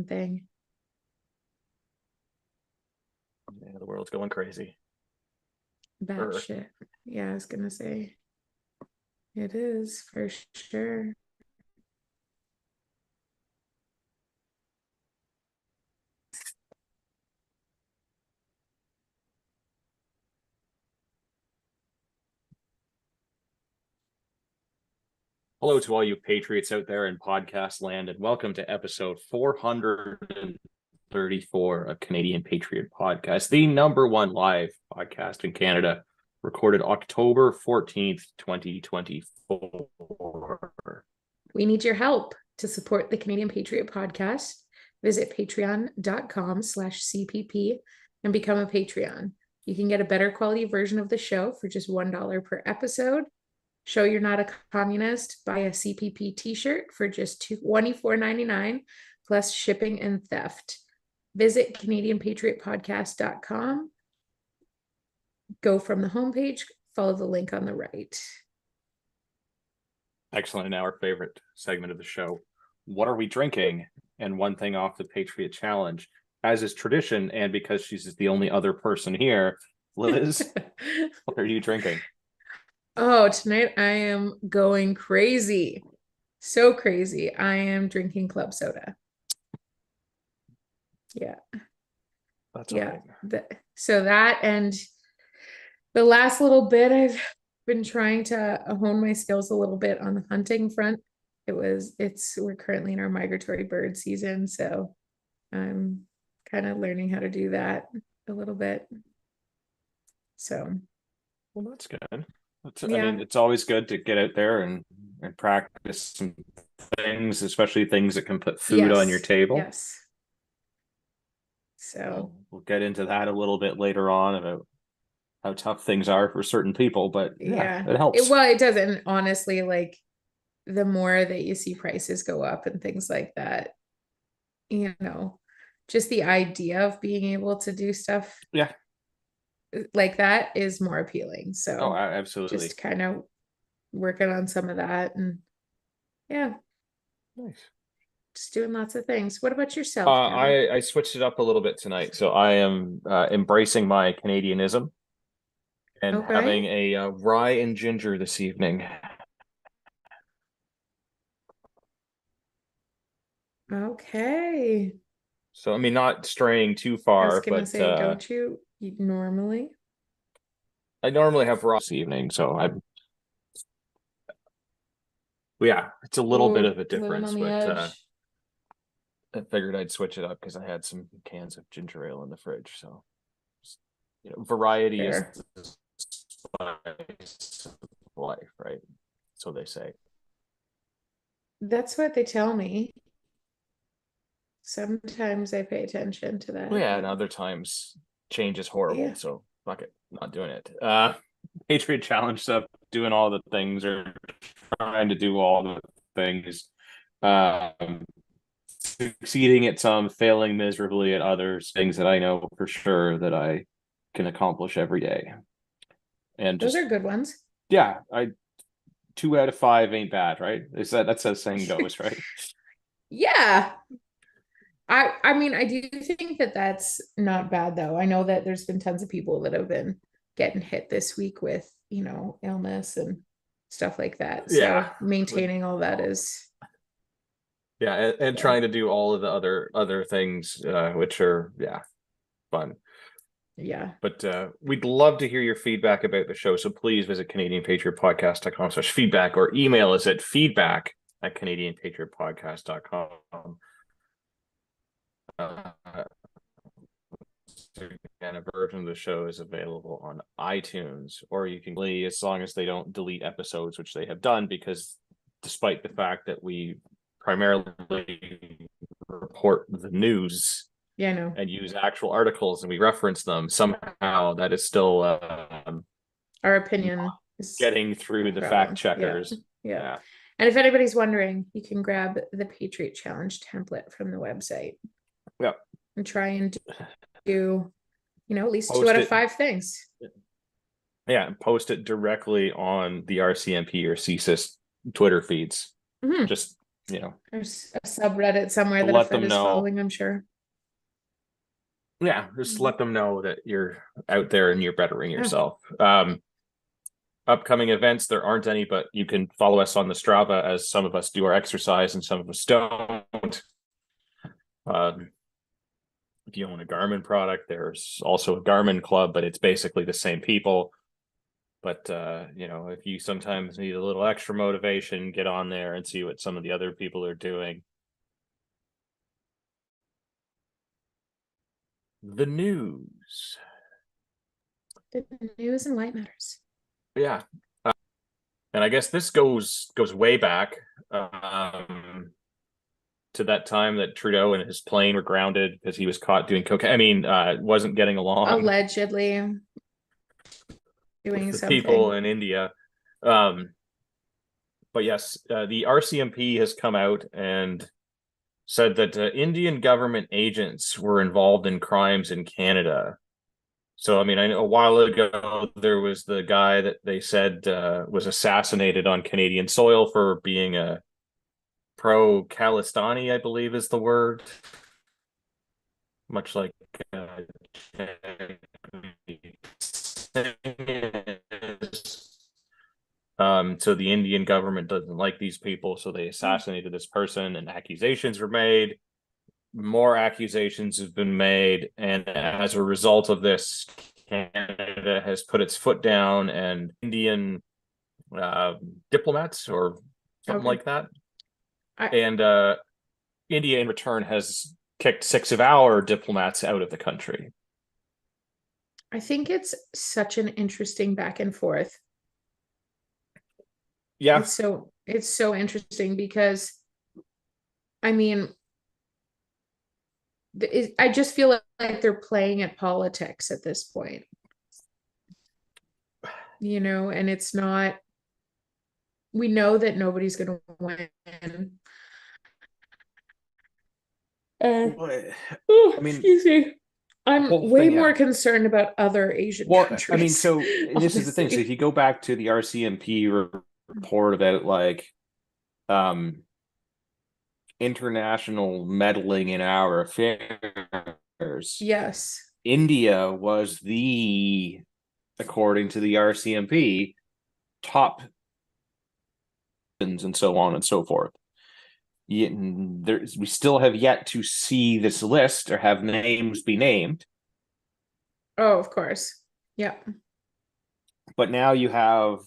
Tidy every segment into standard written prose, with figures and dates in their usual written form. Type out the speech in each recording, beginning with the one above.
freaking thing. Yeah, the world's going crazy. Bad shit. Yeah, I was gonna say. It is for sure. Hello to all you patriots out there in podcast land, and welcome to episode 434 of Canadian Patriot Podcast, the number one live podcast in Canada, recorded October 14th, 2024. We need your help to support the Canadian Patriot Podcast. Visit patreon.com/CPP and become a Patreon. You can get a better quality version of the show for just $1 per episode. Show you're not a communist. Buy a CPP t-shirt for just $24.99 plus shipping and theft. Visit CanadianPatriotPodcast.com. Go from the homepage, follow the link on the right. Excellent. Now our favorite segment of the show. What are we drinking? And one thing off the Patriot Challenge. As is tradition, and because she's the only other person here, Liz, what are you drinking? Oh, tonight I am going crazy. So crazy. I am drinking club soda. Yeah. That's yeah. Right. So that, and the last little bit, I've been trying to hone my skills a little bit on the hunting front. We're currently in our migratory bird season, so I'm kind of learning how to do that a little bit. So, well, that's good. yeah. I mean, it's always good to get out there and practice some things, especially things that can put food on your table. Yes. So we'll get into that a little bit later on about how tough things are for certain people, but yeah, it helps. It doesn't, honestly, like the more that you see prices go up and things like that, just the idea of being able to do stuff like that is more appealing. So absolutely, just kind of working on some of that, and yeah, nice. Just doing lots of things. What about yourself? I switched it up a little bit tonight, so I am embracing my Canadianism and having a rye and ginger this evening. Okay. So I mean, not straying too far. I was gonna say, don't you normally? I normally have rye this evening, so yeah, it's a little bit of a difference, but I figured I'd switch it up because I had some cans of ginger ale in the fridge. So, variety is the spice of life, right? So they say. That's what they tell me. Sometimes I pay attention to that. Well, yeah, and other times change is horrible. Yeah. So fuck it, not doing it. Patriot Challenge stuff, doing all the things, or trying to do all the things. Succeeding at some, failing miserably at others, things that I know for sure that I can accomplish every day. And those are good ones. Yeah, 2 out of 5 ain't bad, right? That's how saying goes, right? Yeah. I mean, I do think that that's not bad, though. I know that there's been tons of people that have been getting hit this week with, illness and stuff like that. So maintaining all that is. Yeah, and trying to do all of the other things, which are fun. Yeah. But we'd love to hear your feedback about the show. So please visit CanadianPatriotPodcast.com/feedback or email us at feedback@CanadianPatriotPodcast.com. And a version of the show is available on iTunes, or you can leave, as long as they don't delete episodes, which they have done, because despite the fact that we primarily report the news and use actual articles and we reference them, somehow that is still our opinion is getting through the fact checkers. Yeah. And if anybody's wondering, you can grab the Patriot Challenge template from the website. Yeah. And try and do, at least post 2 out of 5 things. Yeah, and post it directly on the RCMP or CSIS Twitter feeds. Mm-hmm. Just you know, There's a subreddit somewhere to that a let Fred them is know. following, I'm sure. Yeah, just let them know that you're out there and you're bettering Yeah. yourself. Upcoming events, there aren't any, but you can follow us on the Strava, as some of us do our exercise and some of us don't. If you own a Garmin product, there's also a Garmin club, but it's basically the same people. But you know, if you sometimes need a little extra motivation, get on there and see what some of the other people are doing. The news. The news and light matters. Yeah. And I guess this goes way back to that time that Trudeau and his plane were grounded because he was caught doing cocaine. I mean, wasn't getting along Allegedly with doing the something. people in India. But yes, the RCMP has come out and said that Indian government agents were involved in crimes in Canada. So, I mean, I know a while ago there was the guy that they said was assassinated on Canadian soil for being a pro-Khalistani, I believe is the word. Much like so the Indian government doesn't like these people, so they assassinated this person, and accusations were made. More accusations have been made, and as a result of this, Canada has put its foot down, and Indian diplomats or something like that, and India in return has kicked 6 of our diplomats out of the country. I think it's such an interesting back and forth. Yeah, it's so interesting because, I mean, I just feel like they're playing at politics at this point, you know, and it's not, we know that nobody's going to win. I mean, excuse me. I'm way thing, more concerned about other Asian countries. I mean, so this is the thing. So if you go back to the RCMP report about like international meddling in our affairs, yes, India was according to the RCMP, top and so on and so forth. We still have yet to see this list or have names be named. Oh, of course. Yeah. But now you have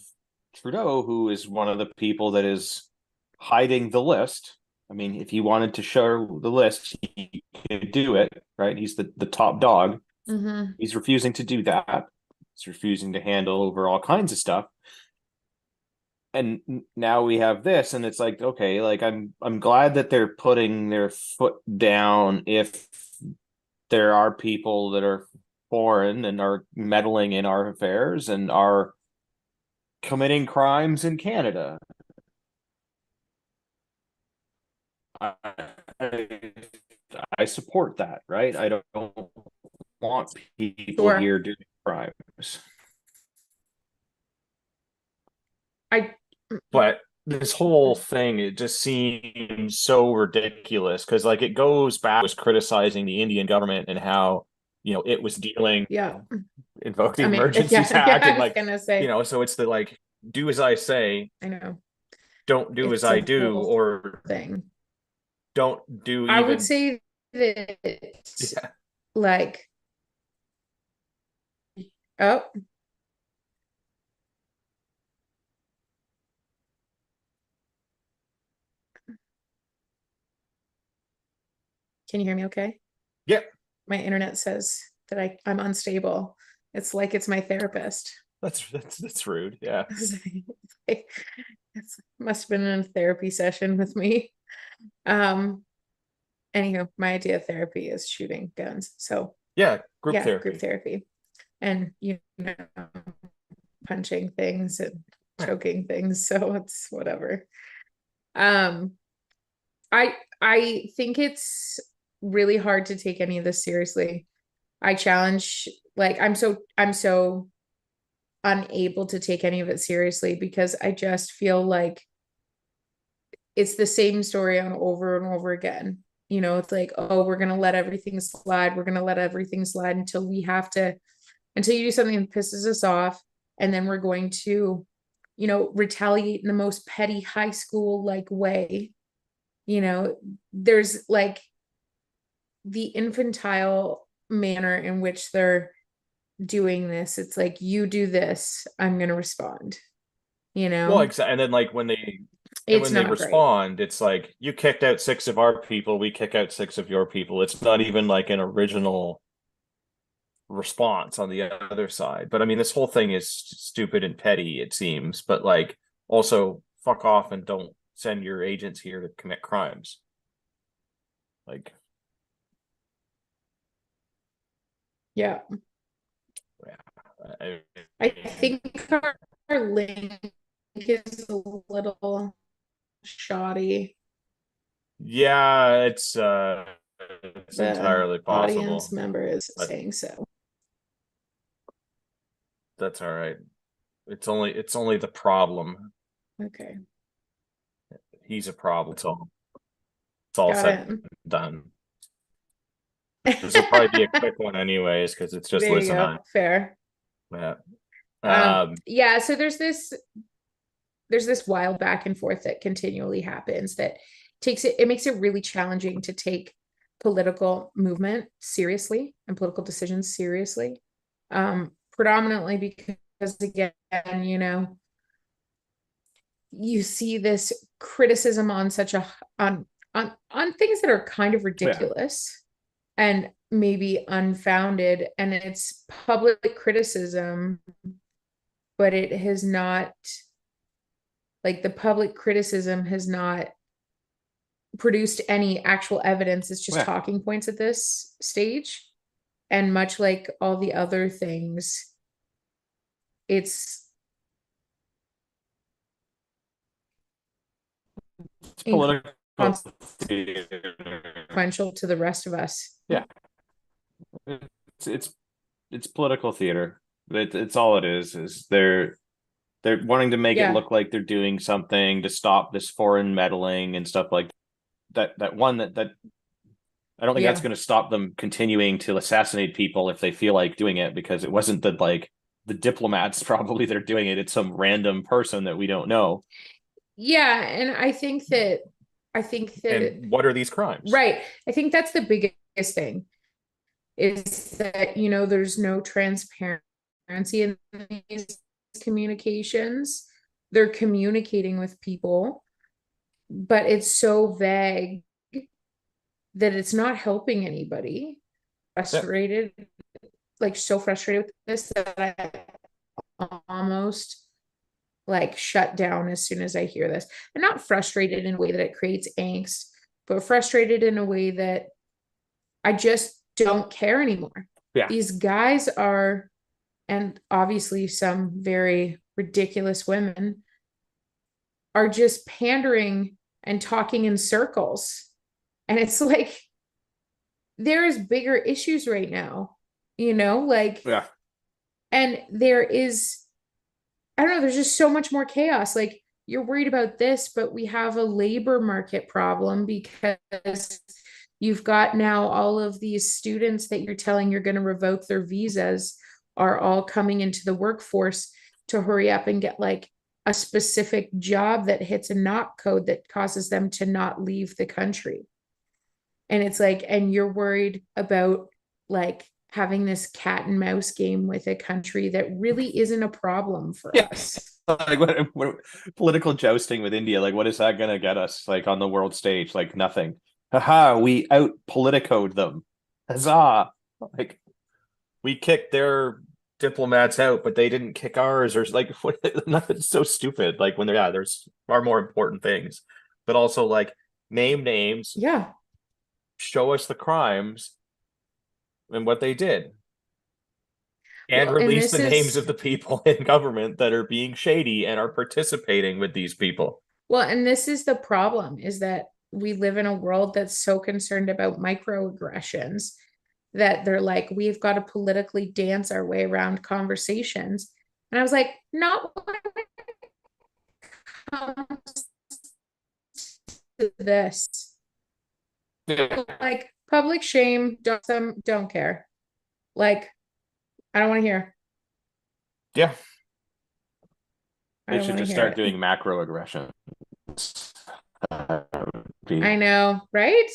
Trudeau, who is one of the people that is hiding the list. I mean, if he wanted to show the list, he could do it, right? He's the top dog. Mm-hmm. He's refusing to do that. He's refusing to handle over all kinds of stuff. And now we have this, and it's like, okay, like I'm glad that they're putting their foot down if there are people that are foreign and are meddling in our affairs and are committing crimes in Canada. I support that, right? I don't want people here doing crimes. But this whole thing, it just seems so ridiculous because, like, it goes back, was criticizing the Indian government and how, you know, it was dealing, invoke the Emergencies Act, and, like, you know, so it's the, like, do as I say, I know, don't do as I do, or thing. don't do even. I would say that, like, oh. Can you hear me okay? Yeah. My internet says that I'm unstable. It's like it's my therapist. That's rude. Yeah. It must have been in a therapy session with me. Anywho, my idea of therapy is shooting guns. So yeah, group therapy. And you know, punching things and choking things. So it's whatever. I think it's really hard to take any of this seriously. I challenge, like, I'm so unable to take any of it seriously because I just feel like it's the same story on over and over again. You know, it's like, oh, we're gonna let everything slide. We're gonna let everything slide until we have to, until you do something that pisses us off, and then we're going to, you know, retaliate in the most petty high school like way. You know, there's like the infantile manner in which they're doing this. It's like, you do this, I'm gonna respond. You Well, know, exactly. And then like it's when they not great. respond, it's like you kicked out six of our people, we kick out six of your people. It's not even like an original response on the other side. But I mean, this whole thing is stupid and petty, it seems. But like, also fuck off and don't send your agents here to commit crimes. Like, Yeah. I, I think our link is a little shoddy. yeah, it's The entirely audience possible, member is but saying so. that's all right. It's only the problem. Okay, He's a problem. It's all got said it. and done. This will probably be a quick one anyways, because it's just There you Liz and go. I. Fair. Yeah. Yeah, so there's this wild back and forth that continually happens that it makes it really challenging to take political movement seriously and political decisions seriously. Predominantly because again, you know, you see this criticism on such a on things that are kind of Yeah. ridiculous and maybe unfounded, and it's public criticism, but it has not, like, the public criticism has not produced any actual evidence. It's just Yeah. talking points at this stage. And much like all the other things, it's It's political theater. inconsequential to the rest of us. Yeah. It's it's political theater. It's all it is. Is they're wanting to make it Yeah. look like they're doing something to stop this foreign meddling and stuff like that. That one that I don't think that's Yeah. going to stop them continuing to assassinate people if they feel like doing it, because it wasn't the diplomats probably that are doing it. It's some random person that we don't know. Yeah. And I think that And what are these crimes? right. I think that's the biggest thing, is that, you know, there's no transparency in these communications. They're communicating with people, but it's so vague that it's not helping anybody. Yeah. Frustrated, like so frustrated with this that I almost like shut down as soon as I hear this. I'm not frustrated in a way that it creates angst, but frustrated in a way that I just don't care anymore. Yeah. These guys are, and obviously some very ridiculous women, are just pandering and talking in circles. And it's like, there's bigger issues right now, you know, like, Yeah. and there is, I don't know, there's just so much more chaos. Like, you're worried about this, but we have a labor market problem because you've got now all of these students that you're telling you're going to revoke their visas are all coming into the workforce to hurry up and get like a specific job that hits a knock code that causes them to not leave the country. And it's like, and you're worried about like having this cat and mouse game with a country that really isn't a problem for Yeah. us. Like what political jousting with India, like what is that gonna get us like on the world stage? Like nothing. Haha, we out politicoed them. Huzzah. Like we kicked their diplomats out, but they didn't kick ours, or like what nothing's so stupid. Like when there's far more important things. But also like name names, Yeah. show us the crimes and what they did. And Well, and release this the names is, of the people in government that are being shady and are participating with these people. well, and this is the problem, is that we live in a world that's so concerned about microaggressions that they're like, we've got to politically dance our way around conversations. And I was like, not when it comes to this. Yeah. Like public shame, don't care. Like, I don't want to hear. Yeah. I They don't should want to just hear start it. doing macroaggression. I know, right?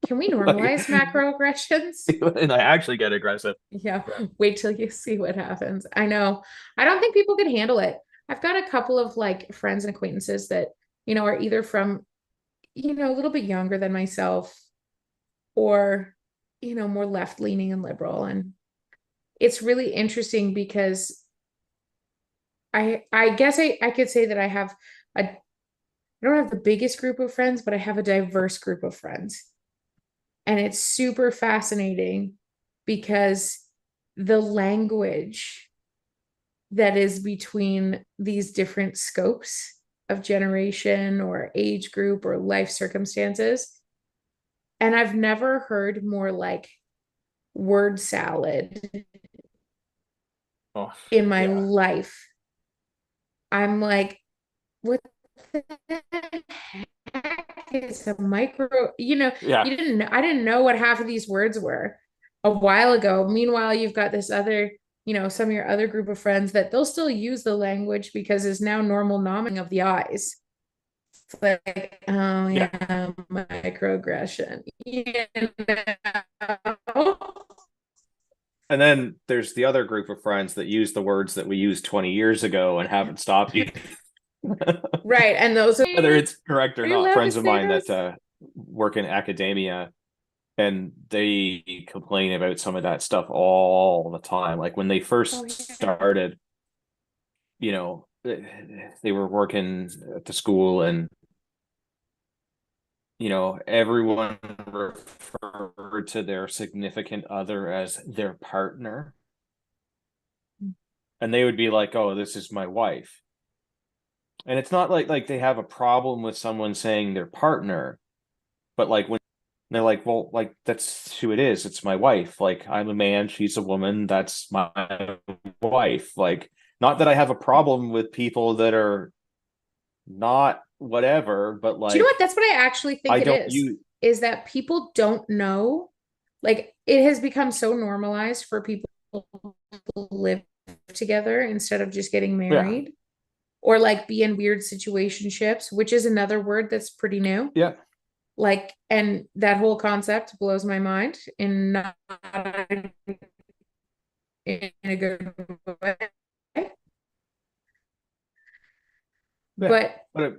Can we normalize macroaggressions? And I actually get aggressive. Yeah, wait till you see what happens. I know. I don't think people can handle it. I've got a couple of like friends and acquaintances that, are either from, a little bit younger than myself or, more left leaning and liberal. And it's really interesting because I guess I could say that I don't have the biggest group of friends, but I have a diverse group of friends. And it's super fascinating because the language that is between these different scopes of generation or age group or life circumstances. And I've never heard more like word salad Oh, in my yeah. life. I'm like, what the heck is a micro? Yeah. I didn't know what half of these words were a while ago. Meanwhile, you've got this other, some of your other group of friends that they'll still use the language because it's now normal nomming of the eyes. It's like, oh Yeah. yeah, microaggression. Know? And then there's the other group of friends that use the words that we used 20 years ago and haven't stopped using. Right. And those are, Whether it's correct or are you not, allowed to friends of say mine this? that work in academia, and they complain about some of that stuff all the time. Like when they Oh, first yeah. started, they were working at the school, and everyone referred to their significant other as their partner. And they would be like, "Oh, this is my wife." And it's not like they have a problem with someone saying their partner, but like when they're like, "Well, like that's who it is. It's my wife. Like I'm a man, she's a woman. That's my wife." Like, not that I have a problem with people that are not whatever, but Do you know what? like That's what I actually think I it don't use. is that people don't know. Like it has become so normalized for people to live together instead of just getting Yeah. married or like be in weird situationships, which is another word that's pretty new. Yeah. Like, and that whole concept blows my mind in not in a good way. Yeah. But, But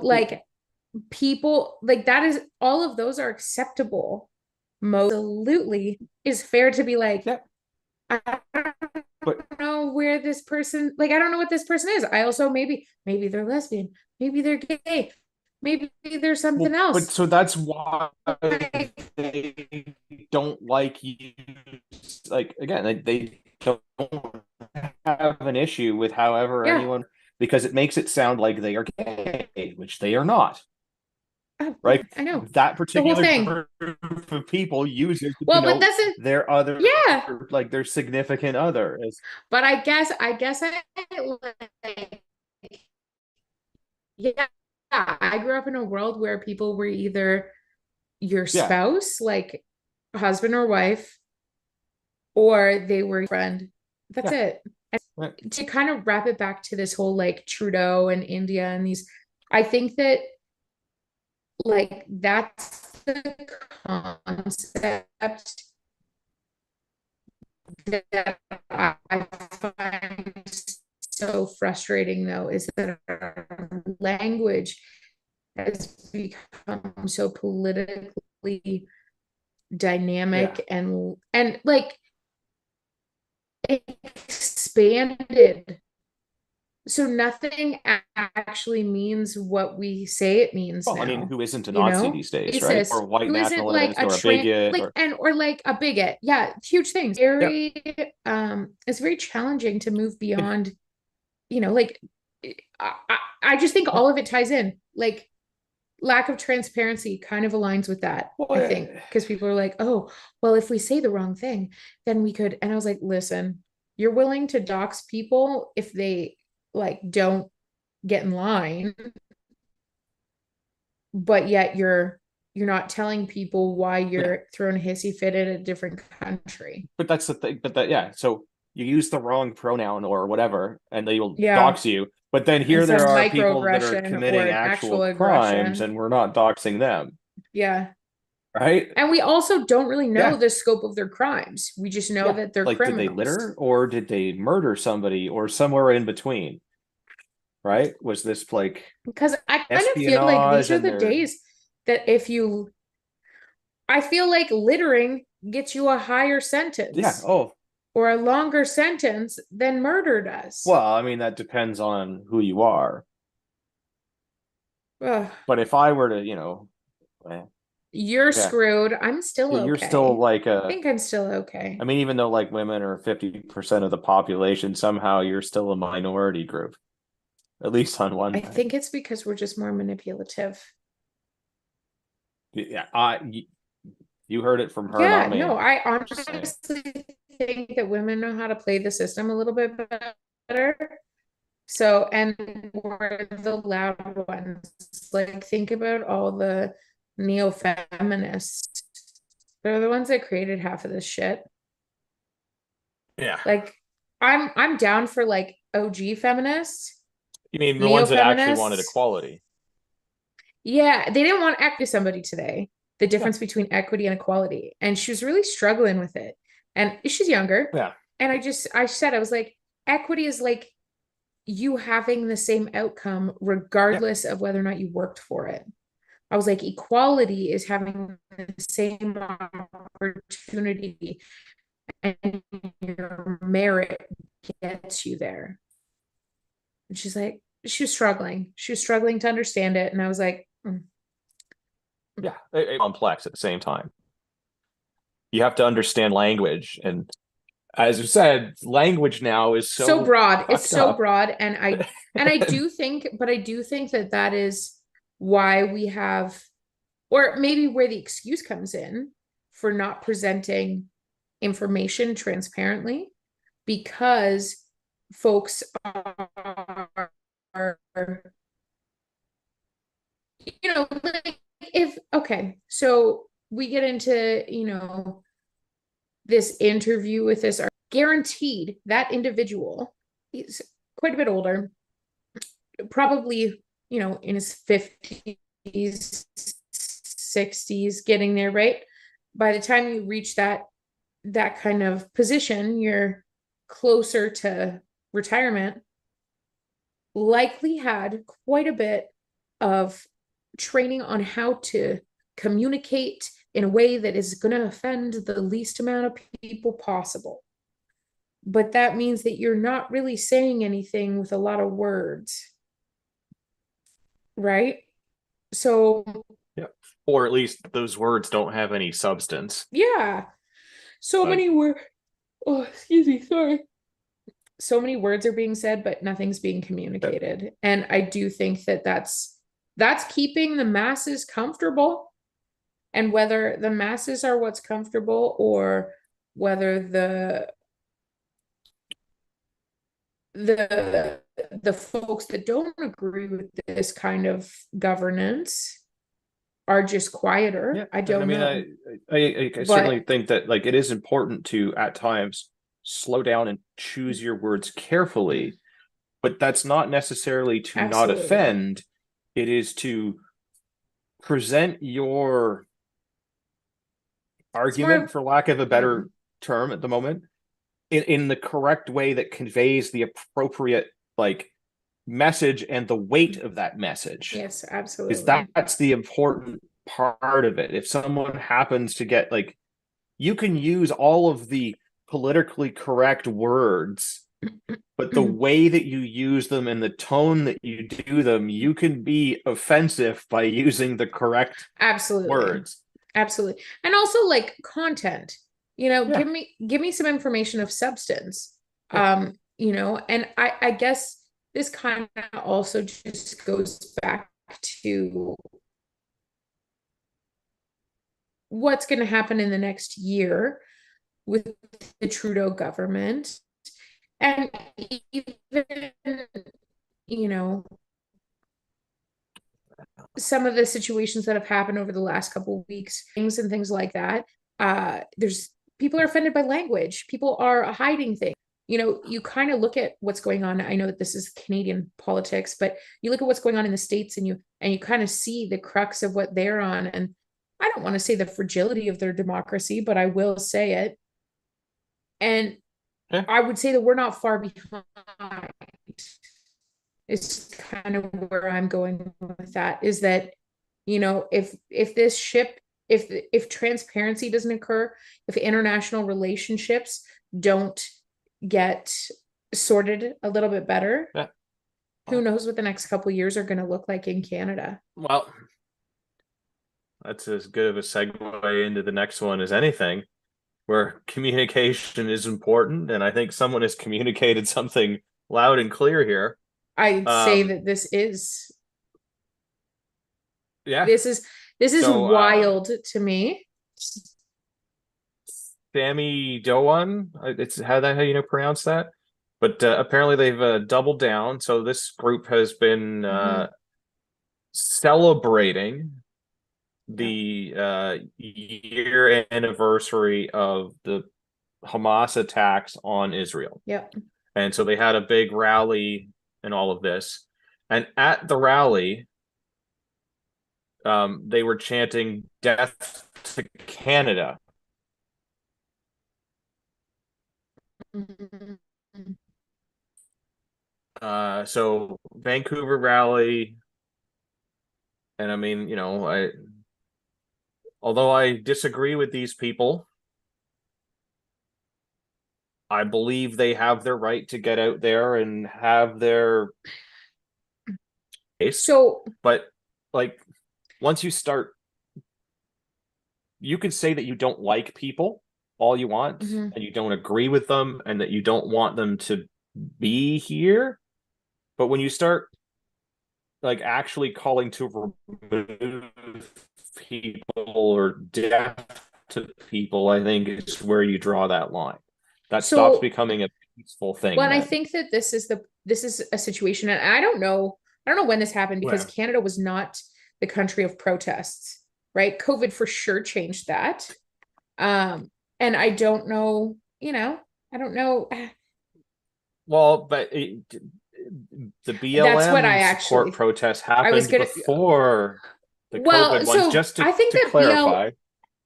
like people, like that is all of those are acceptable. Most absolutely is fair to be like, yeah. I don't But know where this person, like, I don't know what this person is. I also maybe they're lesbian, maybe they're gay, maybe there's something but else. so that's why Like, they don't like you. Like again, they don't have an issue with however yeah, anyone, because it makes it sound like they are gay, which they are not. oh, yeah, Right? I know That the whole particular thing. group of people use it to Well, but denote that's it. their other, Yeah, like their significant other. but I guess like, yeah, I grew up in a world where people were either your Yeah. spouse, like husband or wife, or they were your friend. That's Yeah. it. Right. And to kind of wrap it back to this whole like Trudeau and India and these, I think that like that's the concept that I find so frustrating though, is that our language has become so politically Yeah. dynamic and like expanded. So nothing actually means what we say it means Well, I mean, now, who isn't a Nazi these days, right? Or racist, a white who isn't like nationalist a or a trans, bigot like, or and or like a bigot. Yeah, huge things. yeah. It's very challenging to move beyond, like I just think all of it ties in. Like lack of transparency kind of aligns with that, I Well, think, because people are like, oh, well, if we say the wrong thing, then we could. And I was like, listen, you're willing to dox people if they like don't get in line. but yet you're not telling people why Yeah. you're throwing a hissy fit at a different country. But that's the thing. But that, yeah. So you use the wrong pronoun or whatever, and they will Yeah. dox you. But then here Instead there of are people that are microaggression or committing an actual actual crimes, aggression. and we're not doxing them, Yeah. right? And we also don't really know Yeah. the scope of their crimes. We just know Yeah. that they're Like, did they criminals. litter or did they murder somebody or somewhere in between? Right? Was this like Because I kind of feel like espionage these are and the they're days that if you, I feel like littering gets you a higher yeah, sentence oh, or a longer sentence than murder does. well, I mean that depends on who you are. Ugh. But if I were to, You're yeah, screwed. I'm still you're still okay. like I think I'm still okay. I mean, even though like women are 50% of the population, somehow you're still a minority group, at least on one I thing. think it's because we're just more manipulative. Yeah, you heard it from her, Yeah, not no, me. I Just saying. honestly think that women know how to play the system a little bit better. So, and we're the loud ones. Like, think about all the neo-feminists. They're the ones that created half of this shit. Yeah. Like, I'm down for like OG feminists, You mean the ones that actually wanted neo-feminists. equality? Yeah, they didn't want to act with somebody today. The Yeah. difference between equity and equality. And she was really struggling with it. And she's younger. Yeah. And I said, I was like, equity is like you having the same outcome Yeah. regardless of whether or not you worked for it. I was like, equality is having the same opportunity and your merit gets you there. And she's like, she was struggling. She was struggling to understand it. And I was like, Yeah. Complex at the same time. You have to understand language. And as you said, language now is so so broad. It's fucked so up. broad. And I do think, but I do think that that is why we have, or maybe where the excuse comes in for not presenting information transparently, because folks are like if okay, so we get into, this interview with this guaranteed that individual is quite a bit older, probably, in his 50s, 60s, getting there, right? By the time you reach that kind of position, you're closer to retirement, likely had quite a bit of training on how to communicate in a way that is going to offend the least amount of people possible. But that means that you're not really saying anything with a lot of words, right? So, Yeah. Or at least those words don't have any substance. yeah, so But many words. Oh, excuse me, sorry. So many words are being said, but nothing's being communicated. And I do think that that's keeping the masses comfortable. And whether the masses are what's comfortable or whether the folks that don't agree with this kind of governance are just quieter. yeah, I and I don't mean, know. I certainly But think that like it is important to at times slow down and choose your words carefully, but that's not necessarily to not absolutely. offend. It is to present your It's more argument, for lack of a better term at the moment, in the correct way that conveys the appropriate like message and the weight of that message. yes, Because absolutely. that's the important part of it. If someone happens to get like, you can use all of the politically correct words, but the way that you use them and the tone that you do them, you can be offensive by using the correct Absolutely. words. Absolutely. And also like content, Yeah. give me some information of substance. Yeah. And I guess this kind of also just goes back to what's going to happen in the next year with the Trudeau government. And even, you know, some of the situations that have happened over the last couple of weeks, things like that. There's people are offended by language. People are hiding things. You know, you kind of look at what's going on. I know that this is Canadian politics, but you look at what's going on in the States and you kind of see the crux of what they're on. And I don't want to say the fragility of their democracy, but I will say it. And Yeah. I would say that we're not far behind. Is kind of where I'm going with that, is that, you know, if this ship, if transparency doesn't occur, if international relationships don't get sorted a little bit better, Yeah. who knows what the next couple of years are going to look like in Canada. Well, that's as good of a segue into the next one as anything, where communication is important, and I think someone has communicated something loud and clear here. I'd say that this is Yeah. this is So, wild to me. Sammy Doan, it's how you pronounce that, but apparently they've doubled down. So this group has been celebrating the year anniversary of the Hamas attacks on Israel. Yep. And so they had a big rally and all of this. And at the rally, they were chanting "Death to Canada." So Vancouver rally, and I mean, you know, although I disagree with these people, I believe they have their right to get out there and have their case. So, but like, once you start, you can say that you don't like people all you want, and you don't agree with them, and that you don't want them to be here. But when you start like actually calling to remove people or death to people, I think is where you draw that line. That stops becoming a peaceful thing. Well, and I think that this is a situation, and I don't know when this happened, because Canada was not the country of protests, right? COVID for sure changed that. And I don't know, you know, I don't know. Well, but the BLM support protests happened before the COVID ones. Just to, I think to clarify,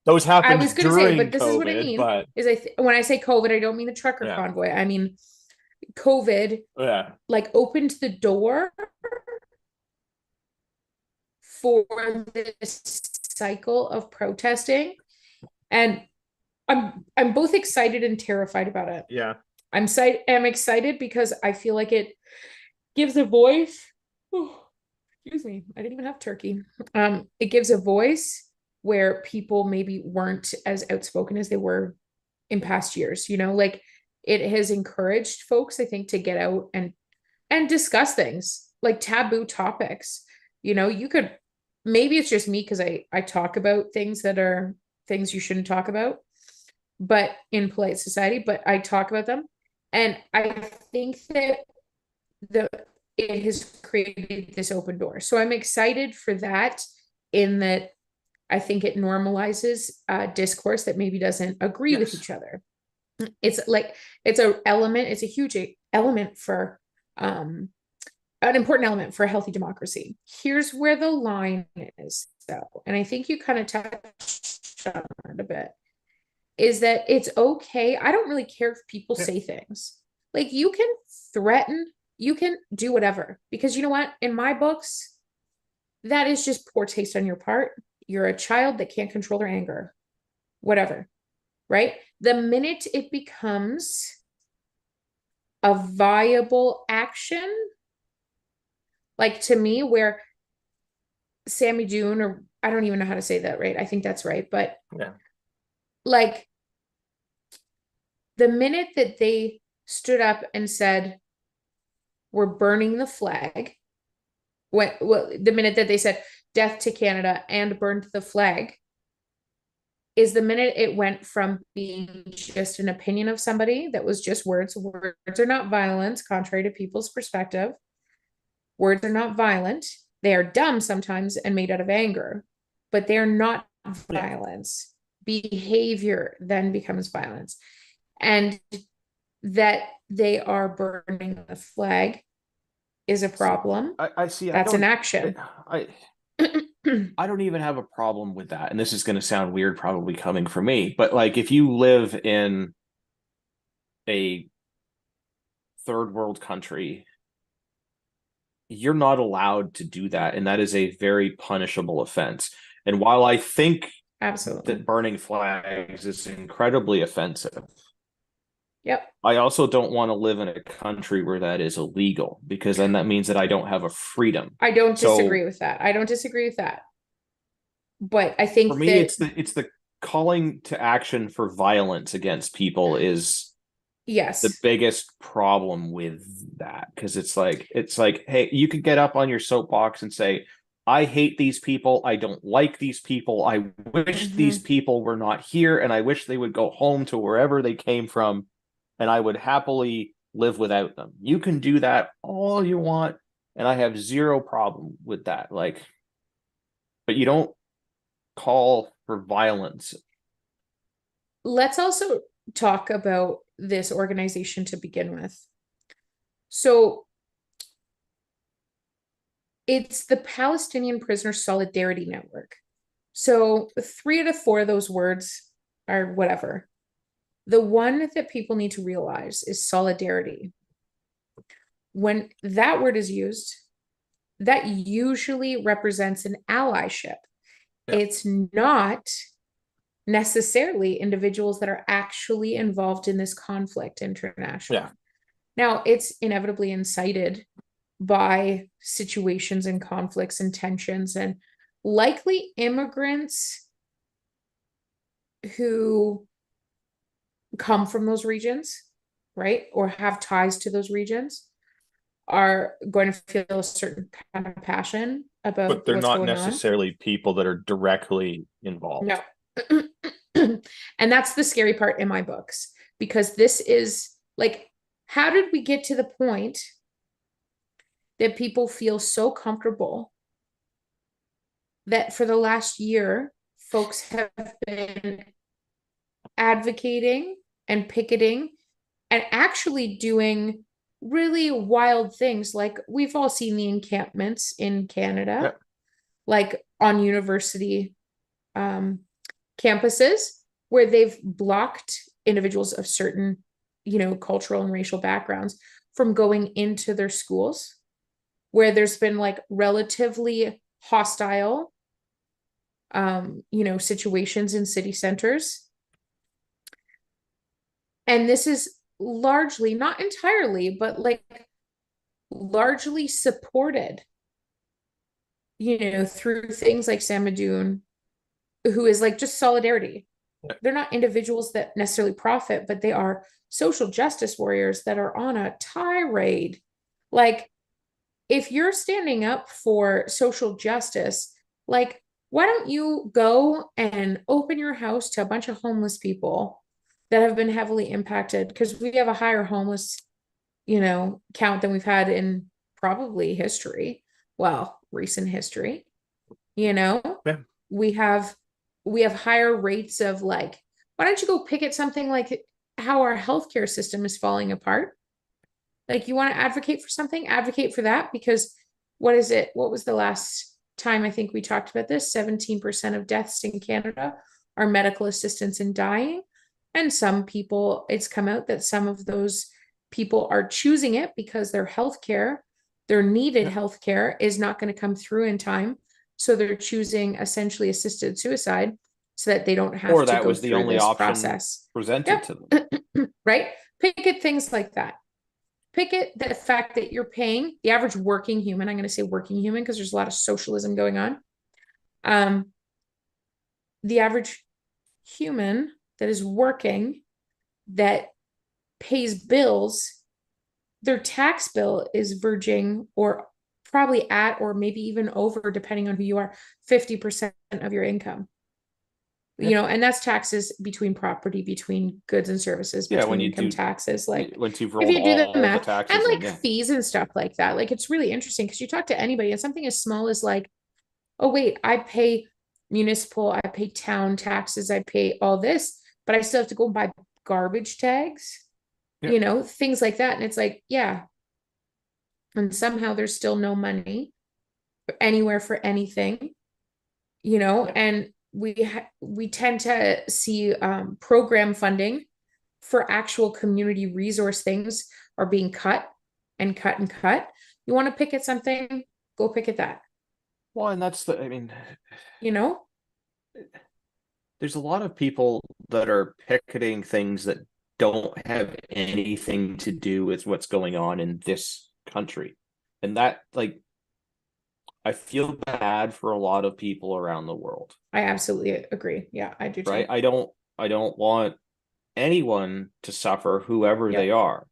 those happened. I was going to say, but this COVID, is what I mean. When I say COVID, I don't mean the trucker convoy. I mean COVID. Like opened the door for this cycle of protesting, and I'm both excited and terrified about it. Yeah. I'm excited because I feel like it gives a voice. Oh, excuse me. I didn't even have turkey. It gives a voice where people maybe weren't as outspoken as they were in past years. You know, like it has encouraged folks, I think, to get out and discuss things like taboo topics. You know, you could, maybe it's just me because I talk about things that are things you shouldn't talk about, but in polite society, but I talk about them. And I think that it has created this open door. So I'm excited for that, in that I think it normalizes discourse that maybe doesn't agree with each other. It's like, it's a huge element for an important element for a healthy democracy. Here's where the line is, though, and I think you kind of touched on it a bit, is that it's okay. I don't really care if people say things. Like, you can threaten, you can do whatever, because you know what? In my books, that is just poor taste on your part. You're a child that can't control their anger, whatever, right? The minute it becomes a viable action, like to me, where Sammy June, or I don't even know how to say that, right? I think that's right. But like, the minute that they stood up and said, we're burning the flag, the minute that they said "Death to Canada" and burned the flag, is the minute it went from being just an opinion of somebody that was just words. Words are not violence, contrary to people's perspective. Words are not violent. They are dumb sometimes and made out of anger, but they're not Yeah. violence. Behavior then becomes violence. And that they are burning the flag is a problem. I see. That's an action. I don't even have a problem with that. And this is going to sound weird, probably coming from me, but like if you live in a third world country, you're not allowed to do that. And that is a very punishable offense. And while I think Absolutely. that burning flags is incredibly offensive, Yep. I also don't want to live in a country where that is illegal, because then that means that I don't have a freedom. I don't So disagree with that. I don't disagree with that. But I think for me, that it's the calling to action for violence against people is the yes, biggest problem with that, because it's like hey, you could get up on your soapbox and say, I hate these people, I don't like these people, I wish these people were not here, and I wish they would go home to wherever they came from, and I would happily live without them. You can do that all you want, and I have zero problem with that. Like, but you don't call for violence. let's also talk about this organization to begin with. So it's the Palestinian Prisoner Solidarity Network. So 3 out of 4 of those words are whatever. The one that people need to realize is solidarity. When that word is used, that usually represents an allyship. Yeah. It's not necessarily individuals that are actually involved in this conflict internationally. Yeah. Now, it's inevitably incited by situations and conflicts and tensions, and likely immigrants who come from those regions, right, or have ties to those regions are going to feel a certain kind of passion about But they're what's not going necessarily people that are directly involved. on. No. And that's the scary part in my books, because this is like, how did we get to the point that people feel so comfortable that for the last year, folks have been advocating and picketing and actually doing really wild things? Like, we've all seen the encampments in Canada, Yep. like on university campuses, where they've blocked individuals of certain, cultural and racial backgrounds from going into their schools, where there's been like relatively hostile situations in city centers. And this is largely, not entirely, but like largely supported, through things like Sam Madoun, who is like just solidarity. They're not individuals that necessarily profit, but they are social justice warriors that are on a tirade. Like, if you're standing up for social justice, like, why don't you go and open your house to a bunch of homeless people that have been heavily impacted? Because we have a higher homeless, count than we've had in probably history. Well, recent history, Yeah. we have higher rates of, like, why don't you go pick at something like how our healthcare system is falling apart? Like, you want to advocate for something, advocate for that, because what is it? What was the last time I think we talked about this? 17% of deaths in Canada are medical assistance in dying. And some people, it's come out that some of those people are choosing it because their healthcare, their needed healthcare, is not going to come through in time. So they're choosing essentially assisted suicide so that they don't have Or to that go was the through only this option process. presented to them. Right? Pick at things like that. Pick at the fact that you're paying the average working human. I'm going to say working human because there's a lot of socialism going on. The average human that is working, that pays bills, their tax bill is verging, or probably at, or maybe even over, depending on who you are, 50% of your income. you know, and that's taxes between property, between goods and services, Yeah, when between you income do, taxes, like once you've if rolled you do the all the math and taxes in, like yeah. fees and stuff like that, like it's really interesting because you talk to anybody and something as small as like, oh wait, I pay municipal, I pay town taxes, I pay all this, but I still have to go and buy garbage tags, Yeah. you know, things like that. And it's like, yeah. And somehow there's still no money anywhere for anything, you know, Yeah. and we tend to see program funding for actual community resource things are being cut and cut and cut. You want to pick at something, go pick at that, Well, and that's I mean, you know? there's a lot of people that are picketing things that don't have anything to do with what's going on in this country. And that, like, I feel bad for a lot of people around the world, I absolutely agree. Yeah, I do right? too. I don't want anyone to suffer, whoever Yeah. they are.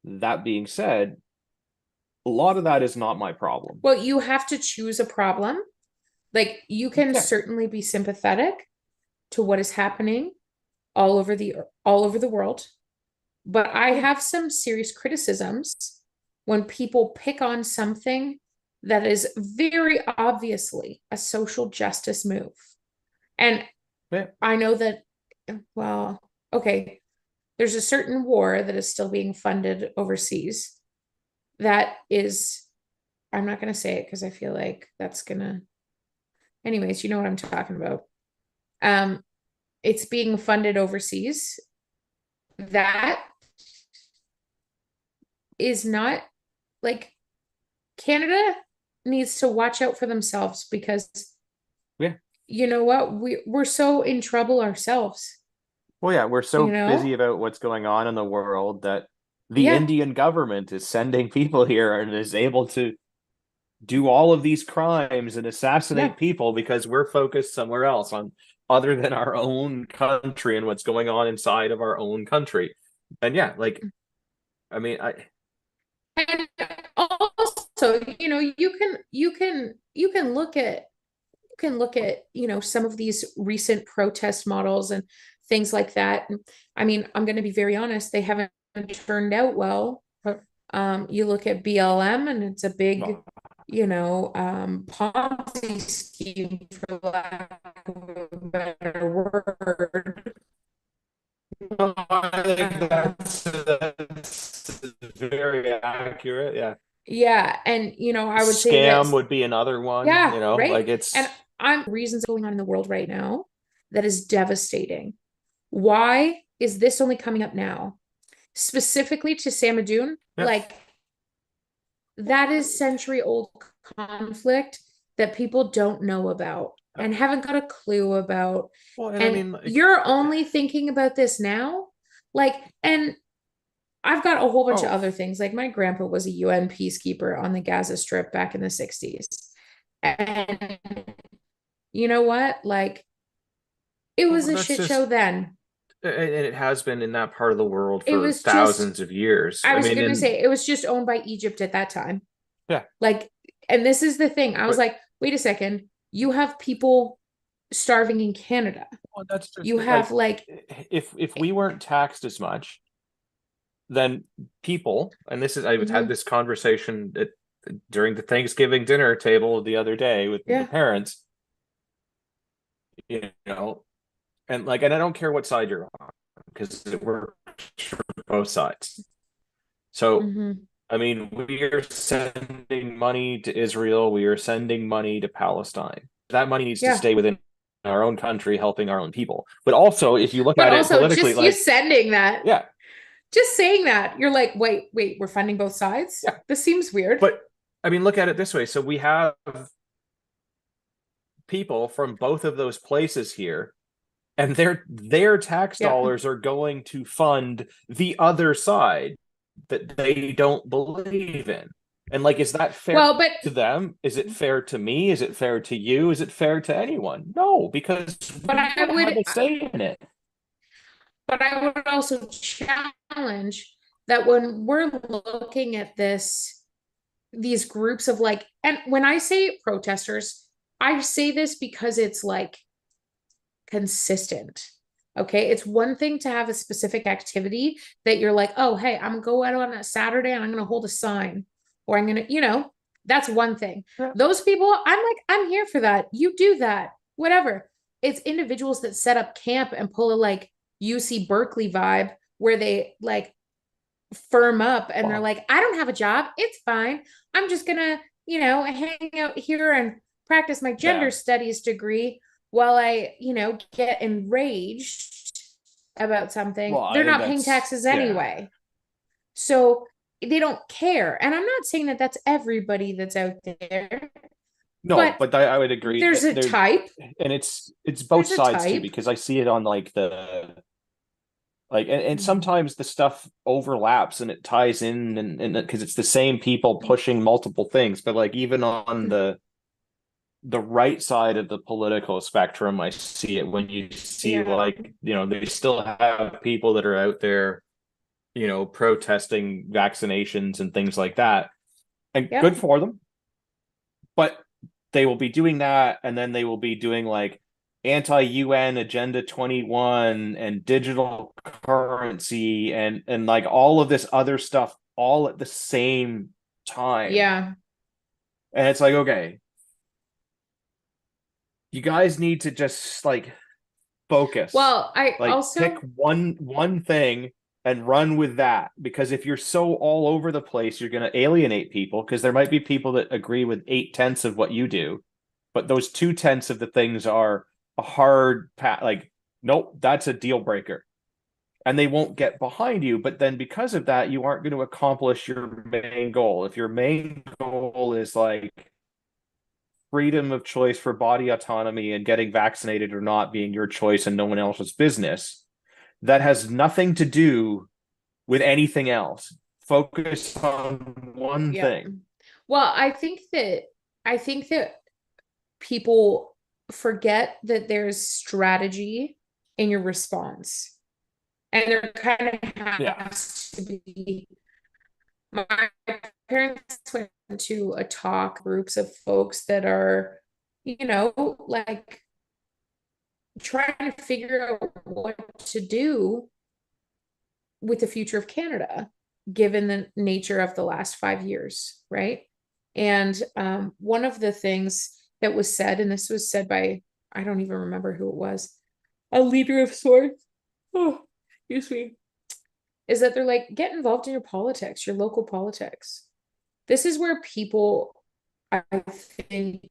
That being said, a lot of that is not my problem. Well, you have to choose a problem. Like you can Yeah. certainly be sympathetic to what is happening all over the world. But I have some serious criticisms when people pick on something that is very obviously a social justice move. And Yeah. I know that, well, okay, there's a certain war that is still being funded overseas that is, I'm not going to say it because I feel like that's going to, anyways, you know what I'm talking about. Um, it's being funded overseas. That is not like Canada needs to watch out for themselves because Yeah. you know what? We're so in trouble ourselves, Well, yeah, we're you so busy know? about what's going on in the world that the Yeah, Indian government is sending people here and is able to do all of these crimes and yeah. assassinate people because we're focused somewhere else on other than our own country and what's going on inside of our own country. And yeah, like I mean, And also, you know, you can look at you know some of these recent protest models and things like that. I mean, I'm going to be very honest, they haven't turned out well. You look at BLM and it's a big, you know, Ponzi scheme for lack of a better word. I think Um, that's very accurate. Yeah. yeah, and you know, I would say that Scam would be another one, yeah, right. like And it's I'm reasons going on in the world right now that is devastating. Why is this only coming up now? Specifically to Samadoun, yeah. like that is century old conflict that people don't know about and haven't got a clue about. Well, and I And mean, like, you're only thinking about this now? Like, and I've got a whole bunch of oh, other things. Like my grandpa was a UN peacekeeper on the Gaza Strip back in the 60s. And you know what? Like it well, was a that's shit show just, then. and it has been in that part of the world It for was just, thousands of years. I I was mean, gonna and say it was just owned by Egypt at that time. yeah, Like, and this is the thing. I was but like, wait a second, you have people starving in Canada. well, that's just You have like like, if we weren't taxed as much, then people, and this is I've had mhm, this conversation during the Thanksgiving dinner table the other day with the yeah, parents, you know, and like, and I don't care what side you're on because it works for both sides. So, mhm, I mean, we are sending money to Israel, we are sending money to Palestine. That money needs to yeah. stay within our own country, helping our own people. But also, if you look But at it also, politically, just you like, sending that, yeah, just saying that, you're like, wait, we're funding both sides? yeah. This seems weird. But I mean, look at it this way. So we have people from both of those places here, and their tax Yeah. dollars are going to fund the other side that they don't believe in. And like, is that fair Well, but to them? Is it fair to me? Is it fair to you? Is it fair to anyone? No, because but we I don't have would a say in it. but I would also challenge that when we're looking at this, these groups of like, and when I say protesters, I say this because it's like consistent. Okay. It's one thing to have a specific activity that you're like, oh, hey, I'm gonna go out on a Saturday and I'm gonna hold a sign, or I'm gonna, that's one thing. Yeah. Those people, I'm like, I'm here for that. You do that, whatever. It's individuals that set up camp and pull a like UC Berkeley vibe where they like firm up and they're like, I don't have a job. It's fine. I'm just gonna, hang out here and practice my gender studies degree while I, get enraged about something. Well, They're not paying taxes anyway. So they don't care. And I'm not saying that that's everybody that's out there. No, but I would agree. There's a type. And it's both sides too, type. because I see it on like and sometimes the stuff overlaps and it ties in and because it's the same people pushing multiple things, but like even on the right side of the political spectrum, I see it when you see like, they still have people that are out there, protesting vaccinations and things like that. And good for them. But they will be doing that, and then they will be doing like anti-UN Agenda 21 and digital currency and like all of this other stuff all at the same time. Yeah. And it's like, okay, you guys need to just like focus. Well, I like also pick one thing and run with that, because if you're so all over the place, you're going to alienate people, because there might be people that agree with 8/10 of what you do, but those 2/10 of the things are a hard like, nope, that's a deal breaker, and they won't get behind you. But then because of that, you aren't going to accomplish your main goal. If your main goal is like freedom of choice for body autonomy and getting vaccinated or not being your choice and no one else's business, that has nothing to do with anything else. Focus on one thing. Well, I think that people forget that there's strategy in your response. And there kind of has to be. My parents went to a talk, groups of folks that are, like trying to figure out what to do with the future of Canada, given the nature of the last 5 years, right? And one of the things that was said, and this was said by, I don't even remember who it was, a leader of sorts, excuse me, is that they're like, get involved in your politics, your local politics. This is where people, I think,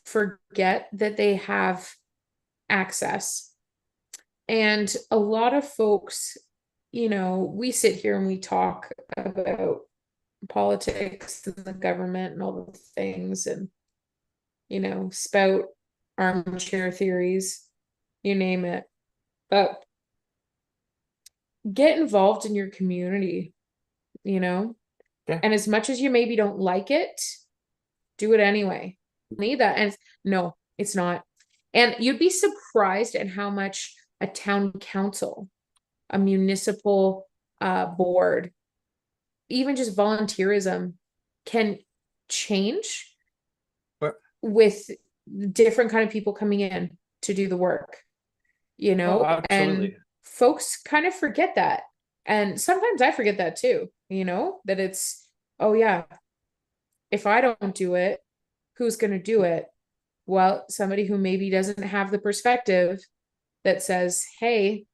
forget that they have access. And a lot of folks, we sit here and we talk about politics and the government and all the things, and, spout armchair theories, you name it. But get involved in your community, and as much as you maybe don't like it, do it anyway. Need that. And no, it's not. And you'd be surprised at how much a town council, a municipal board, even just volunteerism can change with different kind of people coming in to do the work, and folks kind of forget that. And sometimes I forget that too, that it's, oh yeah, if I don't do it, who's going to do it? Well, somebody who maybe doesn't have the perspective that says, hey,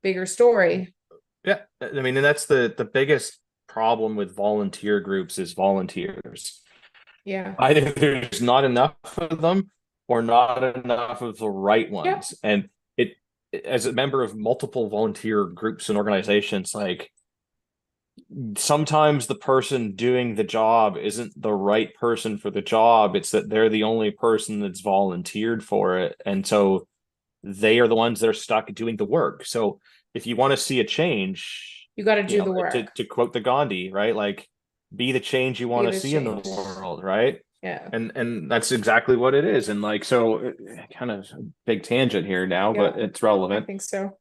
bigger story. Yeah. I mean, and that's the biggest problem with volunteer groups is volunteers. Yeah. Either there's not enough of them or not enough of the right ones. Yeah. And as a member of multiple volunteer groups and organizations, like sometimes the person doing the job isn't the right person for the job. It's that they're the only person that's volunteered for it. And so they are the ones that are stuck doing the work. So if you want to see a change, you got to do the work. To quote the Gandhi, right? Like, be the change you want to see in the world, right? Yeah. And that's exactly what it is. And like, so kind of a big tangent here now, but it's relevant. I think so.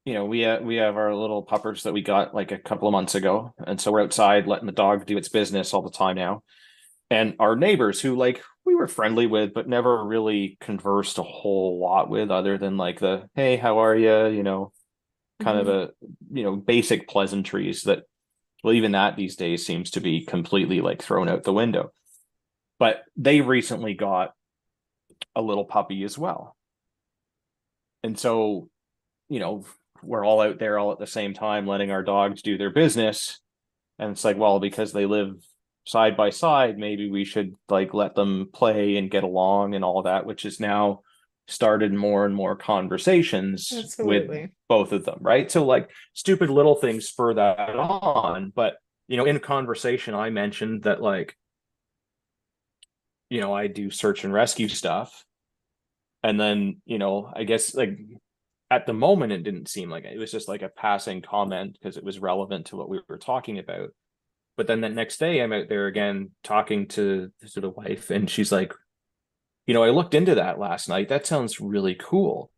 We have our little puppers that we got like a couple of months ago. And so we're outside letting the dog do its business all the time now. And our neighbors who like we were friendly with, but never really conversed a whole lot with, other than like the hey, how are you? Kind of Mhm. a basic pleasantries that, well, even that these days seems to be completely like thrown out the window. But they recently got a little puppy as well. And so, you know, we're all out there all at the same time letting our dogs do their business. And it's like, well, because they live side by side, maybe we should like let them play and get along and all that, which has now started more and more conversations with Absolutely. both of them, right? So like stupid little things spur that on. But in conversation, I mentioned that like, I do search and rescue stuff. And then, I guess like at the moment it didn't seem like it was just like a passing comment because it was relevant to what we were talking about. But then the next day I'm out there again talking to the wife, and she's like, I looked into that last night. That sounds really cool.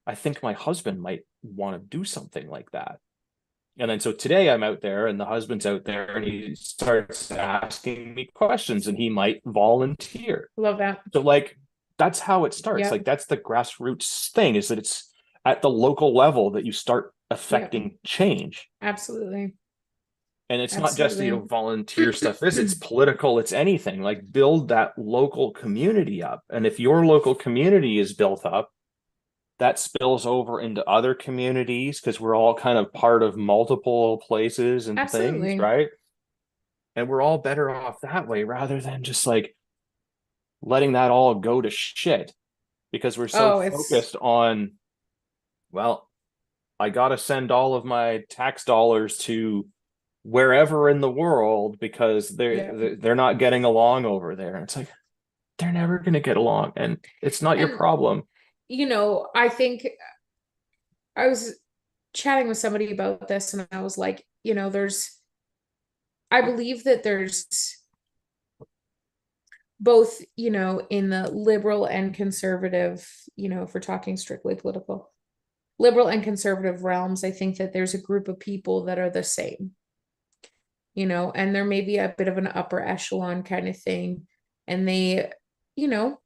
I think my husband might want to do something like that. And then so today I'm out there and the husband's out there and he starts asking me questions and he might volunteer. Love that. So like that's how it starts. Like Yep. that's the grassroots thing, is that it's at the local level that you start Yep. affecting change. Absolutely. And it's not just, Absolutely. volunteer stuff. It's political, it's anything. Like build that local community up. And if your local community is built up, that spills over into other communities because we're all kind of part of multiple places and things, Absolutely. right? And we're all better off that way rather than just like letting that all go to shit because we're so Oh, it's focused on, well, I got to send all of my tax dollars to wherever in the world because yeah. they're not getting along over there. And it's like they're never going to get along, and it's not your And problem. I think I was chatting with somebody about this and I was like, I believe that there's both, in the liberal and conservative, if we're talking strictly political, liberal and conservative realms, I think that there's a group of people that are the same, and there may be a bit of an upper echelon kind of thing. And they,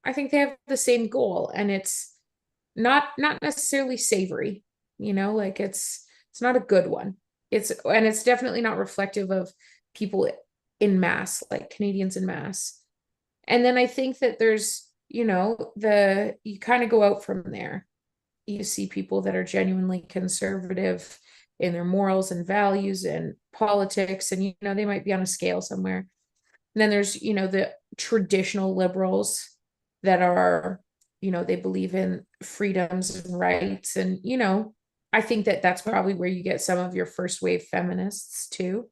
I think they have the same goal, and it's not necessarily savory, like it's not a good one. It's definitely not reflective of people in mass, like Canadians in mass. And then I think that there's, you kind of go out from there. You see people that are genuinely conservative in their morals and values and politics, and they might be on a scale somewhere. And then there's, the traditional liberals that are, they believe in freedoms and rights. And, I think that that's probably where you get some of your first wave feminists too,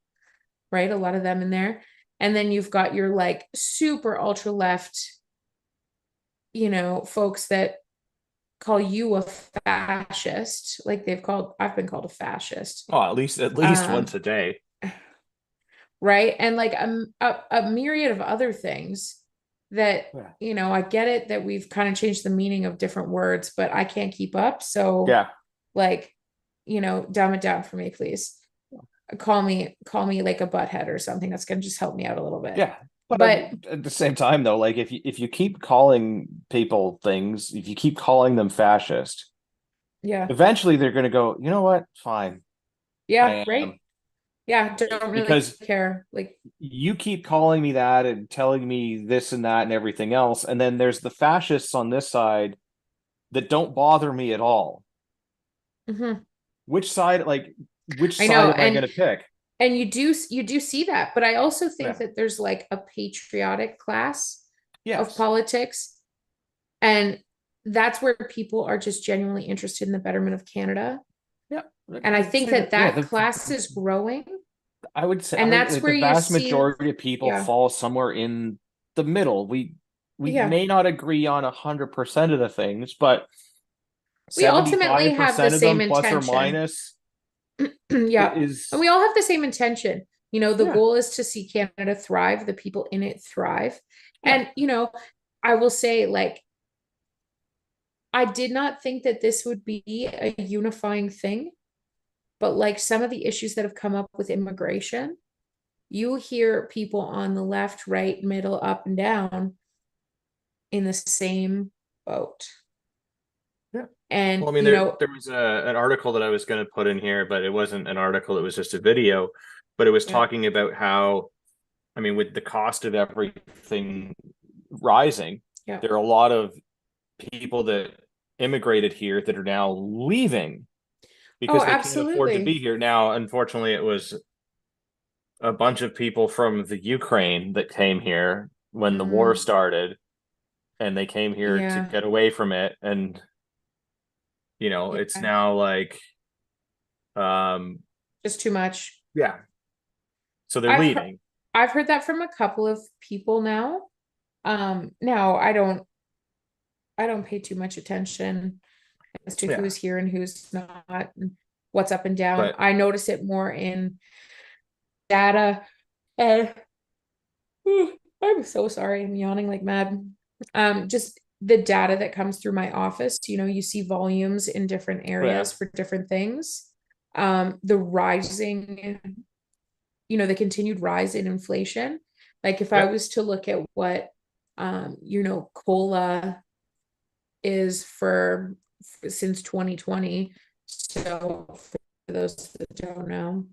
right? A lot of them in there. And then you've got your like super ultra left, folks that call you a fascist. Like I've been called a fascist. Oh, at least once Um, a day. right. And like a myriad of other things that, Yeah. I get it that we've kind of changed the meaning of different words, but I can't keep up. So Yeah. like, dumb it down for me, please. Call me like a butthead or something. That's gonna just help me out a little bit. Yeah. But But at the same time, though, like if you keep calling people things, if you keep calling them fascist, yeah, eventually they're going to go, you know what? Fine, yeah, I right. am. Yeah, Right? don't really Because care. Like, you keep calling me that and telling me this and that and everything else, and then there's the fascists on this side that don't bother me at all. mhm. Which side, like, which I side know, am I going to pick? and you do see that, but I also think Yeah. that there's like a patriotic class of Yes. politics, and that's where people are just genuinely interested in the betterment of Canada. Yeah. And I I'd think say that that, yeah, that class is growing, I would say and that's like where the you vast see, majority of people yeah, fall somewhere in the middle. We yeah, may not agree on 100% of the things, but we ultimately have the 75% of same them plus or intention. minus Yeah. And is, we all have the same intention. The yeah, goal is to see Canada thrive, the people in it thrive. yeah. And, I will say, like, I did not think that this would be a unifying thing, but like some of the issues that have come up with immigration, you hear people on the left, right, middle, up, and down in the same boat. Yeah. And Well, I mean, there was an article that I was going to put in here, but it wasn't an article, it was just a video. But it was yeah. talking about how, I mean, with the cost of everything rising, Yeah. there are a lot of people that immigrated here that are now leaving because Oh, they can't afford to be absolutely. here. Now, unfortunately, it was a bunch of people from the Ukraine that came here when the war Mm, started, and they came here to yeah. get away from it. And, it's Yeah. now like, um, Just too much. yeah. So they're I've heard leaving. I've heard that from a couple of people now. Now I don't pay too much attention as to Yeah. who's here and who's not and what's up and down. But I notice it more in data and I'm so sorry, I'm yawning like mad. Just the data that comes through my office, you see volumes in different yeah, areas for different things. The rising, the continued rise in inflation. Like if I yeah, was to look at what COLA is for since 2020. So for those that don't know,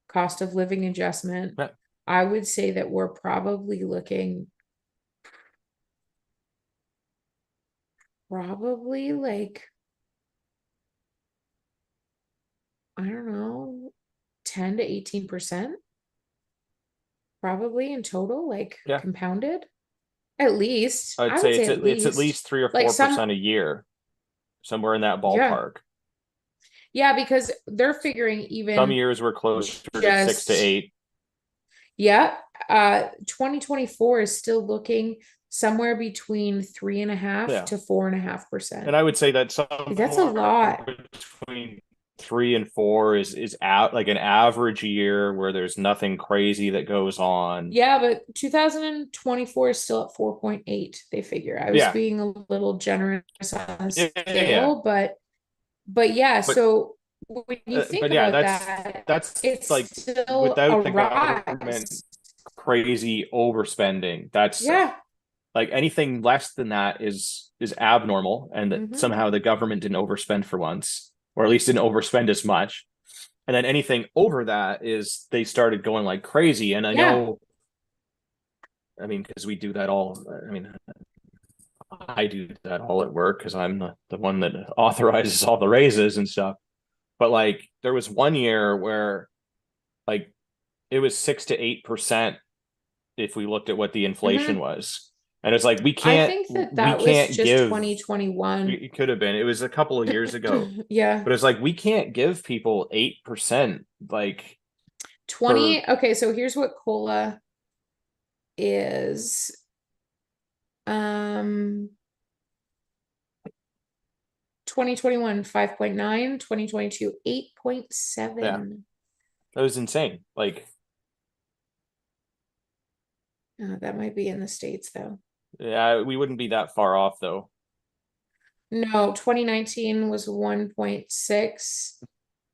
cost of living adjustment, yeah. I would say that we're probably looking probably like, I don't know, 10 to 18% probably in total, like Yeah. compounded. At least, I'd I would say say it's at least 3 or like 4% a year, somewhere in that yeah, ballpark. yeah, because they're figuring Some even years were closer to 6 to just 8. yeah, 2024 is still looking somewhere between 3.5 Yeah. to 4.5%. And I would say that That's a somewhere lot. between 3 and 4 is out like an average year where there's nothing crazy that goes on. Yeah, but 2024 is still at 4.8, they figure. I was Yeah. being a little generous on a Yeah, yeah, yeah. scale, but yeah, But so when you think but yeah, about that's that, that's it's like still a without the government rise. crazy overspending. That's Yeah. like anything less than that is abnormal, and that Hmm. somehow the government didn't overspend for once, or at least didn't overspend as much. And then anything over that is they started going like crazy. And I Yeah. know, I mean, because we do that all. I mean, I do that all at work because I'm the one that authorizes all the raises and stuff. But like, there was one year where like it was 6 to 8% if we looked at what the inflation Hmm. was. And it's like I think that we that was can't just give, 2021. it could have been, it was a couple of years ago, Yeah. but it's like we can't give people 8% like for 20. Okay, so here's what COLA is. Um 2021 5.9, 2022 yeah, 8.7. that was insane. Like, That might be in the States though. yeah, we wouldn't be that far off though. No, 2019 was 1.6,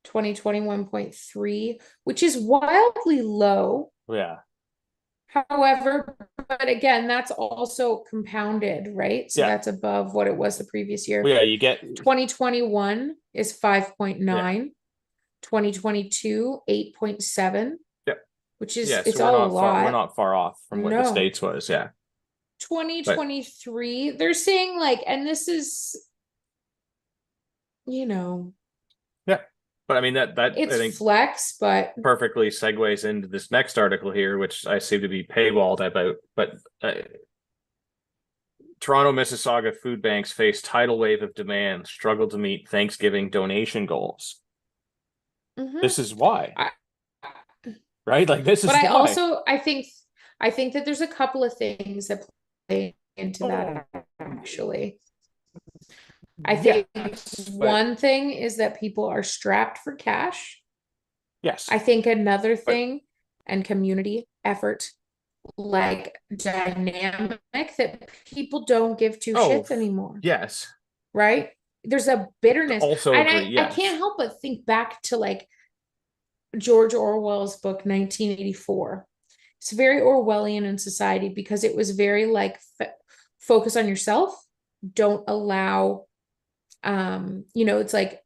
2020 1.3, which is wildly low. Yeah, However, but again, that's also compounded, right? So yeah, that's above what it was the previous well, year. yeah, you get, 2021 is yeah, 5.9, 2022 8.7, yeah, which is yeah. So it's all a we're lot. not far off from what the No. States was. Yeah, but 2023, they're saying like, and this is, you know, yeah, but I mean that I it's think flex, but perfectly segues into this next article here, which I seem to be paywalled about. But Toronto Mississauga food banks face tidal wave of demand, struggle to meet Thanksgiving donation goals. mhm. This is why, I, right? Like this but is I why. also I think that there's a couple of things that play into that actually. I think Yes, but one thing is that people are strapped for cash. yes, I think another but thing and community effort like dynamic that people don't give two oh shits anymore, yes, right? There's a bitterness. also And agree. I can't Yes, help but think back to like George Orwell's book 1984. It's very Orwellian in society because it was very like focus on yourself. Don't allow, it's like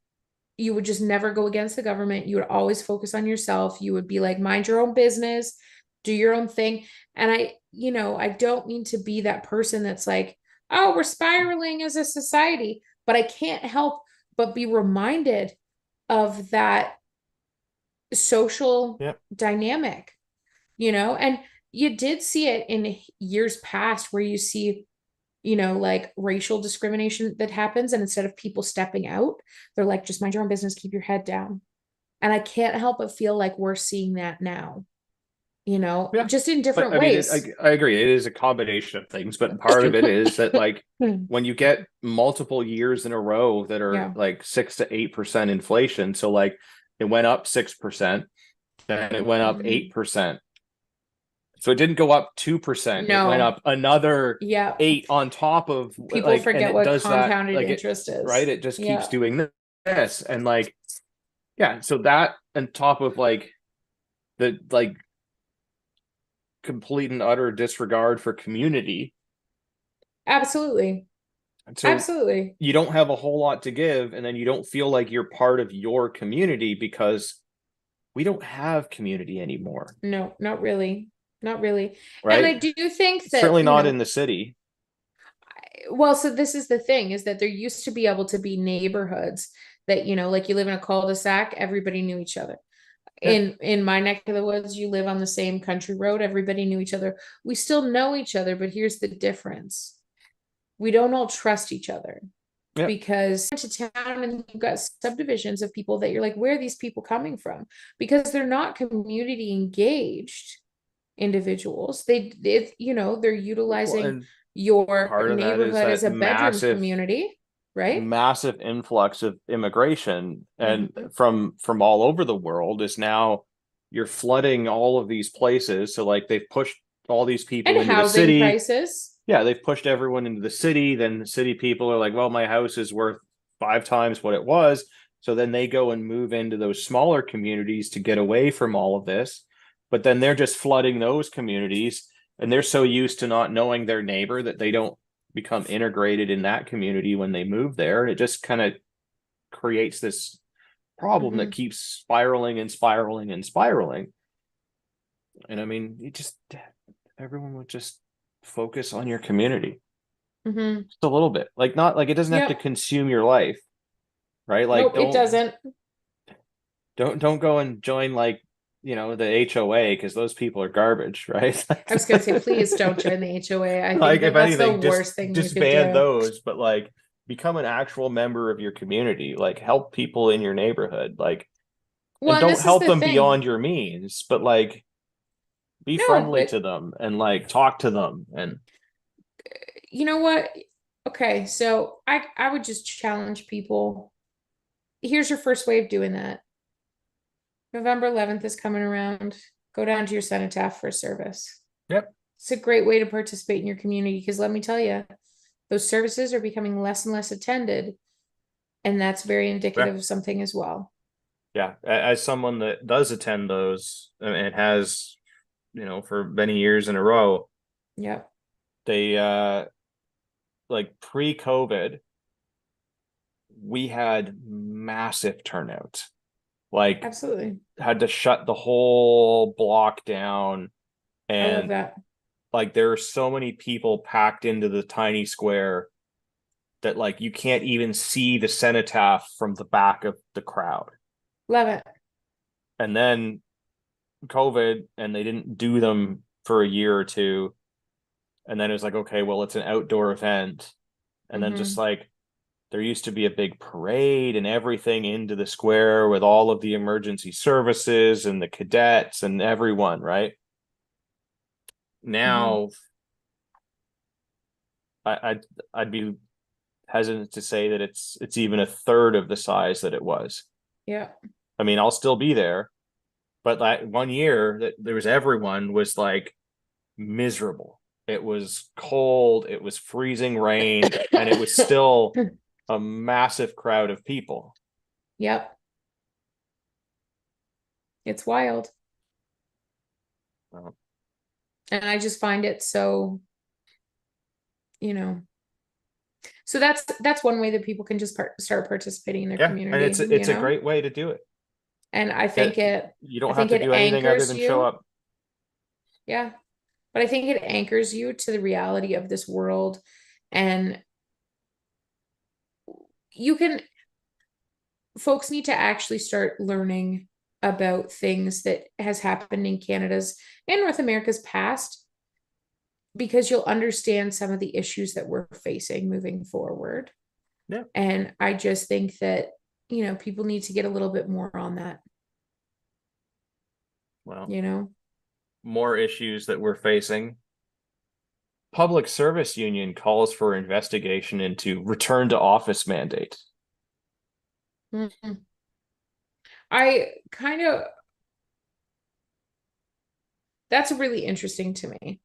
you would just never go against the government. You would always focus on yourself. You would be like, mind your own business, do your own thing. And I don't mean to be that person that's like, oh, we're spiraling as a society, but I can't help but be reminded of that social Yep. dynamic, and you did see it in years past where you see, like racial discrimination that happens. And instead of people stepping out, they're like, just mind your own business, keep your head down. And I can't help but feel like we're seeing that now, Yeah. just in But different I mean, ways. I agree. It is a combination of things, but part of it is that like Hmm. when you get multiple years in a row that are Yeah. like 6 to 8% inflation, so like it went up 6%, then it went up Mhm. 8%. So it didn't go up 2%. It went No. up another Yeah. 8 on top of People like, and forget it what does that compounded like it, interest right? is. It just keeps Yeah. doing this. And like, yeah, so that on top of like the like complete and utter disregard for community. Absolutely. So Absolutely. you don't have a whole lot to give, and then you don't feel like you're part of your community because we don't have community anymore, No, not really. Not really. And I right? do think that, Certainly not in the city. well, so this is the thing, is that there used to be able to be neighborhoods that, like you live in a cul-de-sac, everybody knew each other. Yeah. In my neck of the woods, you live on the same country road, everybody knew each other. We still know each other, but here's the difference. We don't all trust each other Yeah. because to town and you've got subdivisions of people that you're like, where are these people coming from? Because they're not community engaged individuals. They're Well, utilizing and your part of that is neighborhood as that a bedroom community, right? massive influx of immigration and Mhm. from all over the world is now you're flooding all of these places. So like they've pushed all these And people into the housing city. prices. Yeah, they've pushed everyone into the city. Then the city people are like, well, my house is worth 5 times what it was. So then they go and move into those smaller communities to get away from all of this. But then they're just flooding those communities. And they're so used to not knowing their neighbor that they don't become integrated in that community when they move there. And it just kind of creates this problem that Mhm. keeps spiraling and spiraling and spiraling. And I mean, everyone would just focus on your community Mhm. just a little bit. Like not like it doesn't have to Yep. consume your life, right? Like Nope, it doesn't. don't go and join like the HOA because those people are garbage, right? I was gonna say, please don't join the HOA. I think Like if that that's the anything, just worst thing you could disband do. those, but like become an actual member of your community, like help people in your neighborhood, like and Well, and don't this is help the them thing. beyond your means, but like be No, friendly but to them and like talk to them and you know what? Okay, so I would just challenge people. Here's your first way of doing that. November 11th is coming around. Go down to your cenotaph for a service. yep. It's a great way to participate in your community because let me tell you, those services are becoming less and less attended, and that's very Yeah. indicative of something as well. Yeah, as someone that does attend those and has, for many years in a row, Yep, they like pre-COVID, we had massive turnout. Like absolutely. had to shut the whole block down I love and that. like there are so many people packed into the tiny square that like you can't even see the cenotaph from the back of the crowd. Love it. And then COVID and they didn't do them for a year or two. And then it was like, okay, well, it's an outdoor event. And then just Hmm. like there used to be a big parade and everything into the square with all of the emergency services and the cadets and everyone, right? Hmm. Now I'd be hesitant to say that it's even a third of the size that it was. Yeah. I mean, I'll still be there, but that one year that there was everyone was like miserable. It was cold, it was freezing rain, and it was still a massive crowd of people. Yep. It's wild. Uh, And I just find it so you know, so that's one way that people can just start participating in their Yeah, and community, it's a great way to do it. and You I don't have think to it do anything other anchors than show you. up. Yeah. But I think it anchors you to the reality of this world, and you can folks need to actually start learning about things that has happened in Canada's and North America's past, because you'll understand some of the issues that we're facing moving forward. Yeah. And I just think that, people need to get a little bit more on that, Well, you know? more issues that we're facing. Public Service Union calls for investigation into return to office mandate. Mhm. I kind of, that's really interesting to me.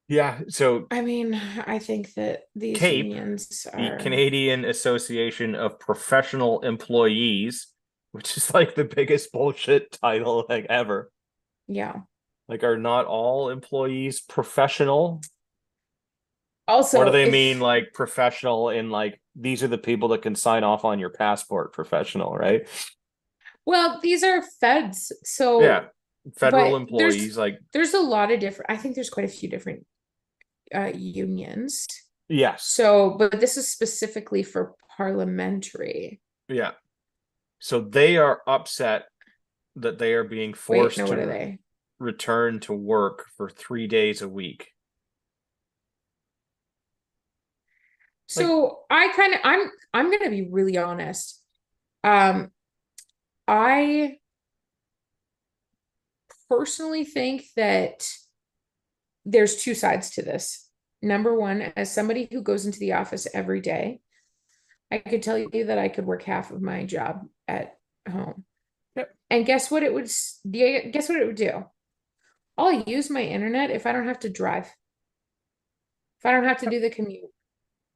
Yeah, so I mean, I think that these CAPE, unions the are, Canadian Association of Professional Employees, which is like the biggest bullshit title like ever. yeah. Like, are not all employees professional? Or do Also, they mean if, like professional in like these are the people that can sign off on your passport professional, right? well, these are feds, Yeah. so, Federal but employees, like, there's a lot of different, I think there's quite a few different unions. yes. So, but this is specifically for parliamentary. Yeah. So they are upset that they are being Wait, no, forced what are to they? return to work for 3 days a week. Like, So I'm gonna be really honest. Um, I personally think that there's two sides to this. Number one, as somebody who goes into the office every day, I could tell you that I could work half of my job at home. yep. And guess what it would do? I'll use my internet if I don't have to drive, if I don't have to do the commute.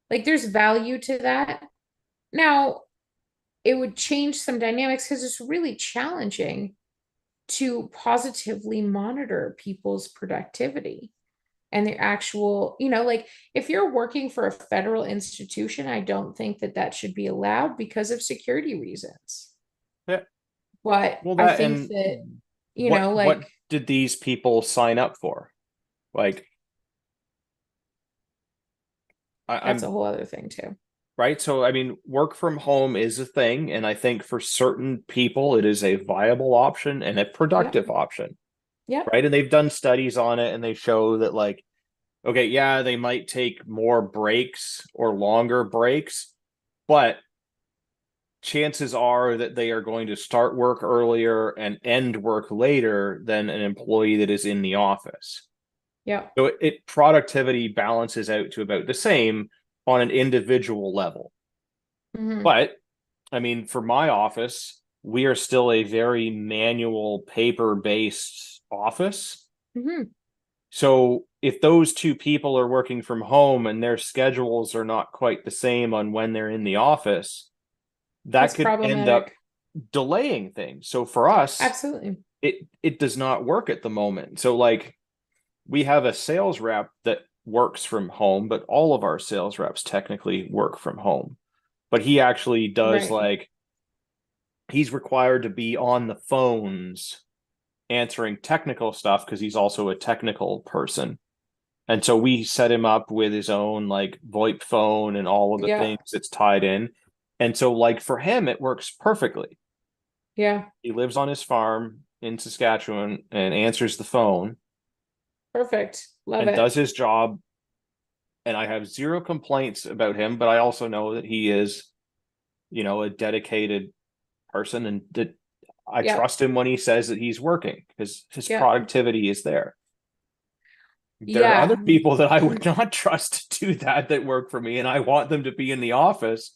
Like there's value to that. Now, it would change some dynamics because it's really challenging to positively monitor people's productivity and their actual, like if you're working for a federal institution, I don't think that that should be allowed because of security reasons. Yeah. But Well, I that think and that, what like did these people sign up for? Like, that's a I'm whole other thing too. right. So, I mean, work from home is a thing, and I think for certain people, it is a viable option and a Yep. productive option, Yep. right? And they've done studies on it, and they show that, like, okay, yeah, they might take more breaks or longer breaks, but chances are that they are going to start work earlier and end work later than an employee that is in the office. Yep. So it productivity balances out to about the same on an individual level. Hmm. But I mean, for my office, we are still a very manual paper-based office. Hmm. So if those two people are working from home and their schedules are not quite the same on when they're in the office, that That's could end up problematic. delaying things. So for us, Absolutely. it does not work at the moment. So like we have a sales rep that works from home, but all of our sales reps technically work from home. But he actually does Right. like he's required to be on the phones answering technical stuff because he's also a technical person. And so we set him up with his own like VoIP phone and all of the Yeah. things that's tied in. And so like for him, it works perfectly. Yeah. He lives on his farm in Saskatchewan and answers the phone Perfect. Love and it. does his job. And I have zero complaints about him, but I also know that he is, a dedicated person and that I Yep. trust him when he says that he's working because his Yep. productivity is there. There are other Yeah. people that I would not trust to do that work for me, and I want them to be in the office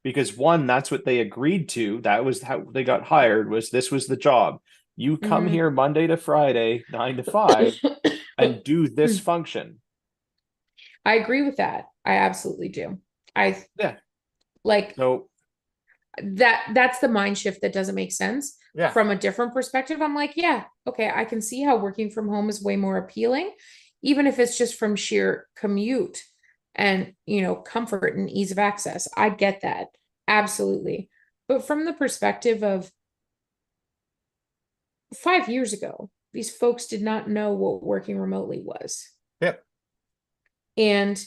because one, that's what they agreed to. That was how they got hired. Was this was the job? You come Hmm. here Monday to Friday, 9 to 5, and do this function. I agree with that. I absolutely do. I Yeah. like So that's the mind shift that doesn't make sense. yeah, From a different perspective, I'm like, yeah, okay, I can see how working from home is way more appealing even if it's just from sheer commute and, comfort and ease of access. I get that. Absolutely. But from the perspective of 5 years ago, these folks did not know what working remotely was. Yep. And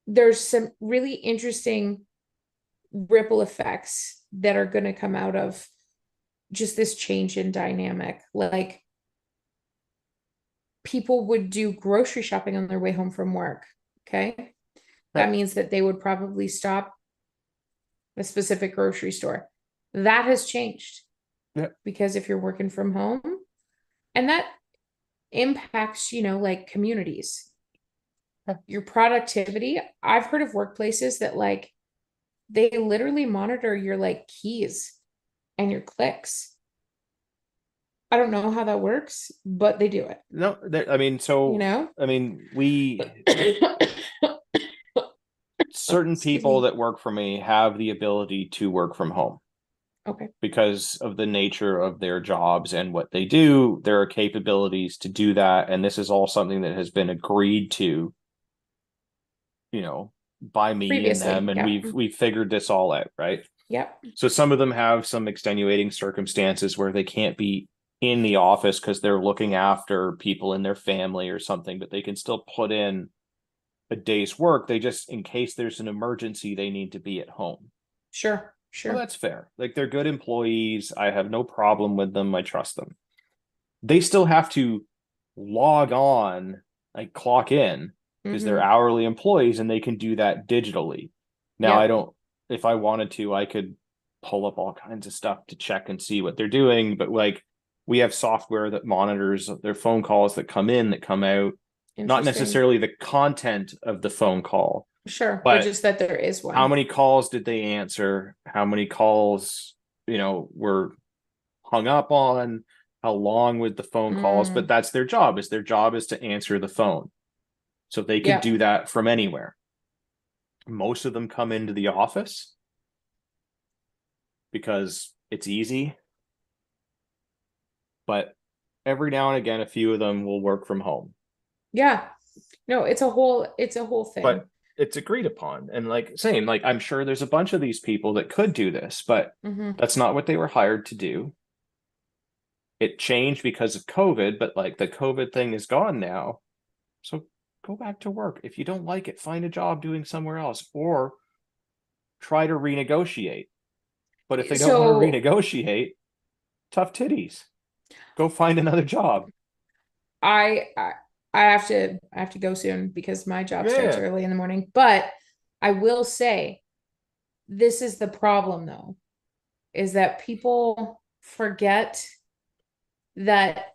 there's some really interesting ripple effects that are going to come out of just this change in dynamic. Like, people would do grocery shopping on their way home from work. Okay. That means that they would probably stop a specific grocery store. That has changed. Yep. Because if you're working from home, and that impacts, like communities, your productivity. I've heard of workplaces that like they literally monitor your like keys and your clicks. I don't know how that works, but they do it. No, I mean, so, I mean, certain people that work for me have the ability to work from home. Okay. Because of the nature of their jobs and what they do, there are capabilities to do that. And this is all something that has been agreed to, by me Previously, and them. And yeah. we've figured this all out, right? Yep. So some of them have some extenuating circumstances where they can't be in the office because they're looking after people in their family or something, but they can still put in a day's work. They just, in case there's an emergency, they need to be at home. Sure. Well, that's fair. Like, they're good employees. I have no problem with them. I trust them. They still have to log on, like clock in, because they're hourly employees and they can do that digitally. Now, Yep. if I wanted to, I could pull up all kinds of stuff to check and see what they're doing. But like, we have software that monitors their phone calls that come in, that come out, not necessarily the content of the phone call. Sure, but just that there is one. How many calls did they answer? How many calls, were hung up on? How long with the phone calls? But that's their job. Their job is to answer the phone. So they can do that from anywhere. Most of them come into the office because it's easy. But every now and again, a few of them will work from home. Yeah. No, it's a whole thing. But it's agreed upon. And like saying, like, I'm sure there's a bunch of these people that could do this, but that's not what they were hired to do. It changed because of COVID, but like the COVID thing is gone now. So go back to work. If you don't like it, find a job doing somewhere else or try to renegotiate. But if they don't want to renegotiate, tough titties. Go find another job. I have to go soon because my job starts early in the morning. But I will say, this is the problem though, is that people forget that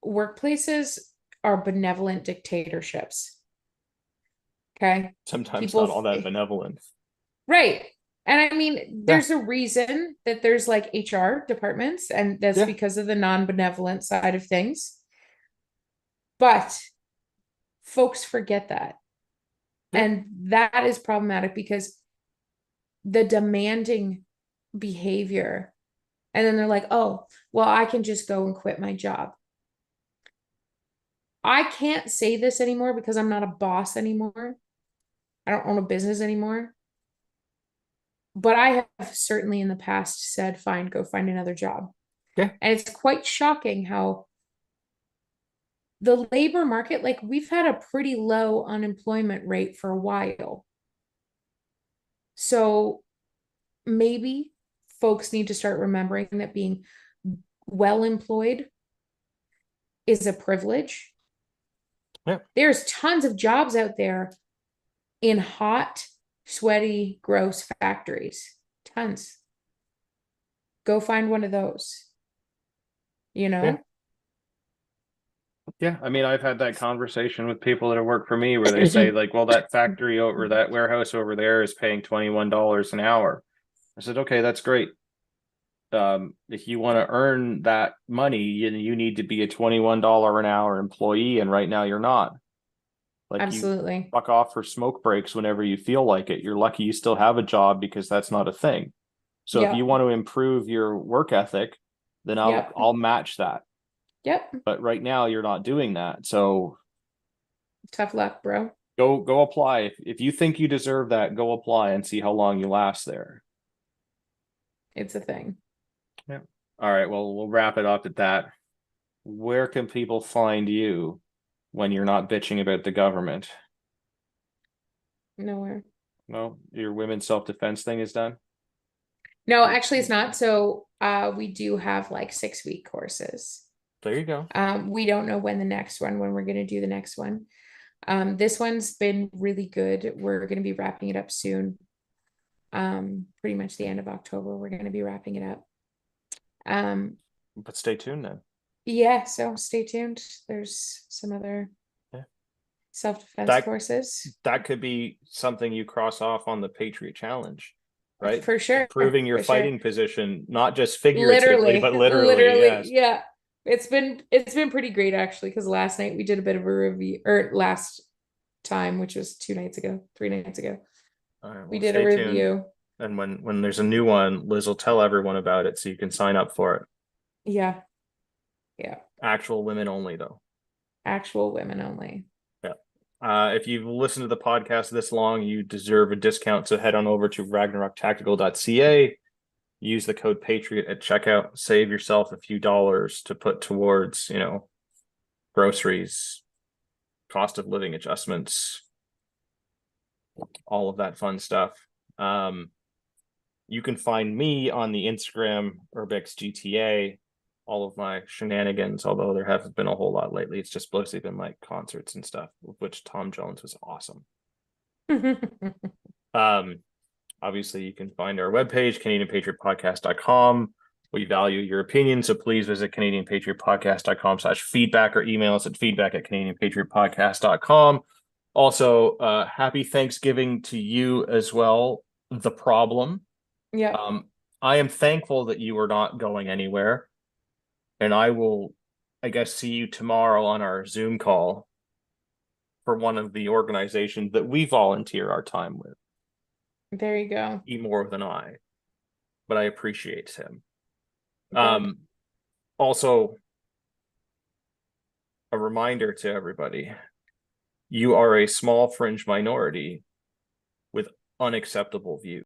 workplaces are benevolent dictatorships. Okay. Sometimes people, not all that benevolent. Right. And I mean, there's a reason that there's like HR departments, and that's because of the non-benevolent side of things. But folks forget that. And that is problematic because the demanding behavior, and then they're like, oh, well, I can just go and quit my job. I can't say this anymore because I'm not a boss anymore. I don't own a business anymore. But I have certainly in the past said, fine, go find another job. Yeah. And it's quite shocking how the labor market, like, we've had a pretty low unemployment rate for a while. So maybe folks need to start remembering that being well employed is a privilege. Yeah. There's tons of jobs out there in hot, sweaty, gross factories. Tons. Go find one of those. Yeah, I mean, I've had that conversation with people that have worked for me where they say, like, well, that factory over, that warehouse over there is paying $21 an hour. I said, okay, that's great. If you want to earn that money, you need to be a $21 an hour employee, and right now you're not. Like, absolutely, you fuck off for smoke breaks whenever you feel like it. You're lucky you still have a job because that's not a thing. So if you want to improve your work ethic, then I'll match that. Yep. But right now you're not doing that. So Tough luck, bro. Go apply. If you think you deserve that, go apply and see how long you last there. It's a thing. Yeah. All right, well, we'll wrap it up at that. Where can people find you when you're not bitching about the government? Nowhere. No, your women's self-defense thing is done? No, actually it's not. So we do have like 6-week courses. There you go. We don't know when we're gonna do the next one. This one's been really good. We're gonna be wrapping it up soon. Pretty much the end of October, we're gonna be wrapping it up. But stay tuned then. Yeah, so stay tuned. There's some other Yeah. self-defense courses. That could be something you cross off on the Patriot Challenge, right? For sure. Improving your For sure. fighting position, not just figuratively, but literally. Yes. Yeah. It's been pretty great actually, because last night we did a bit of a review, or last time, which was 3 nights ago. All right, well, We did a stay tuned. review. And when there's a new one, Liz will tell everyone about it so you can sign up for it. Yeah. Yeah. Actual women only, though. Actual women only. Yeah. If you've listened to the podcast this long, you deserve a discount. So head on over to ragnaroktactical.ca. Use the code Patriot at checkout. Save yourself a few dollars to put towards, groceries, cost of living adjustments, all of that fun stuff. You can find me on the Instagram UrbexGTA. All of my shenanigans, although there haven't been a whole lot lately. It's just mostly been like concerts and stuff, which Tom Jones was awesome. Obviously, you can find our webpage, CanadianPatriotPodcast.com. We value your opinion, so please visit CanadianPatriotPodcast.com/feedback or email us at feedback@CanadianPatriotPodcast.com. Also, happy Thanksgiving to you as well, The Problem. Yeah. I am thankful that you are not going anywhere. And I will, I guess, see you tomorrow on our Zoom call for one of the organizations that we volunteer our time with. There you go. He more than I, but I appreciate him. Good. Also, a reminder to everybody, you are a small fringe minority with unacceptable views.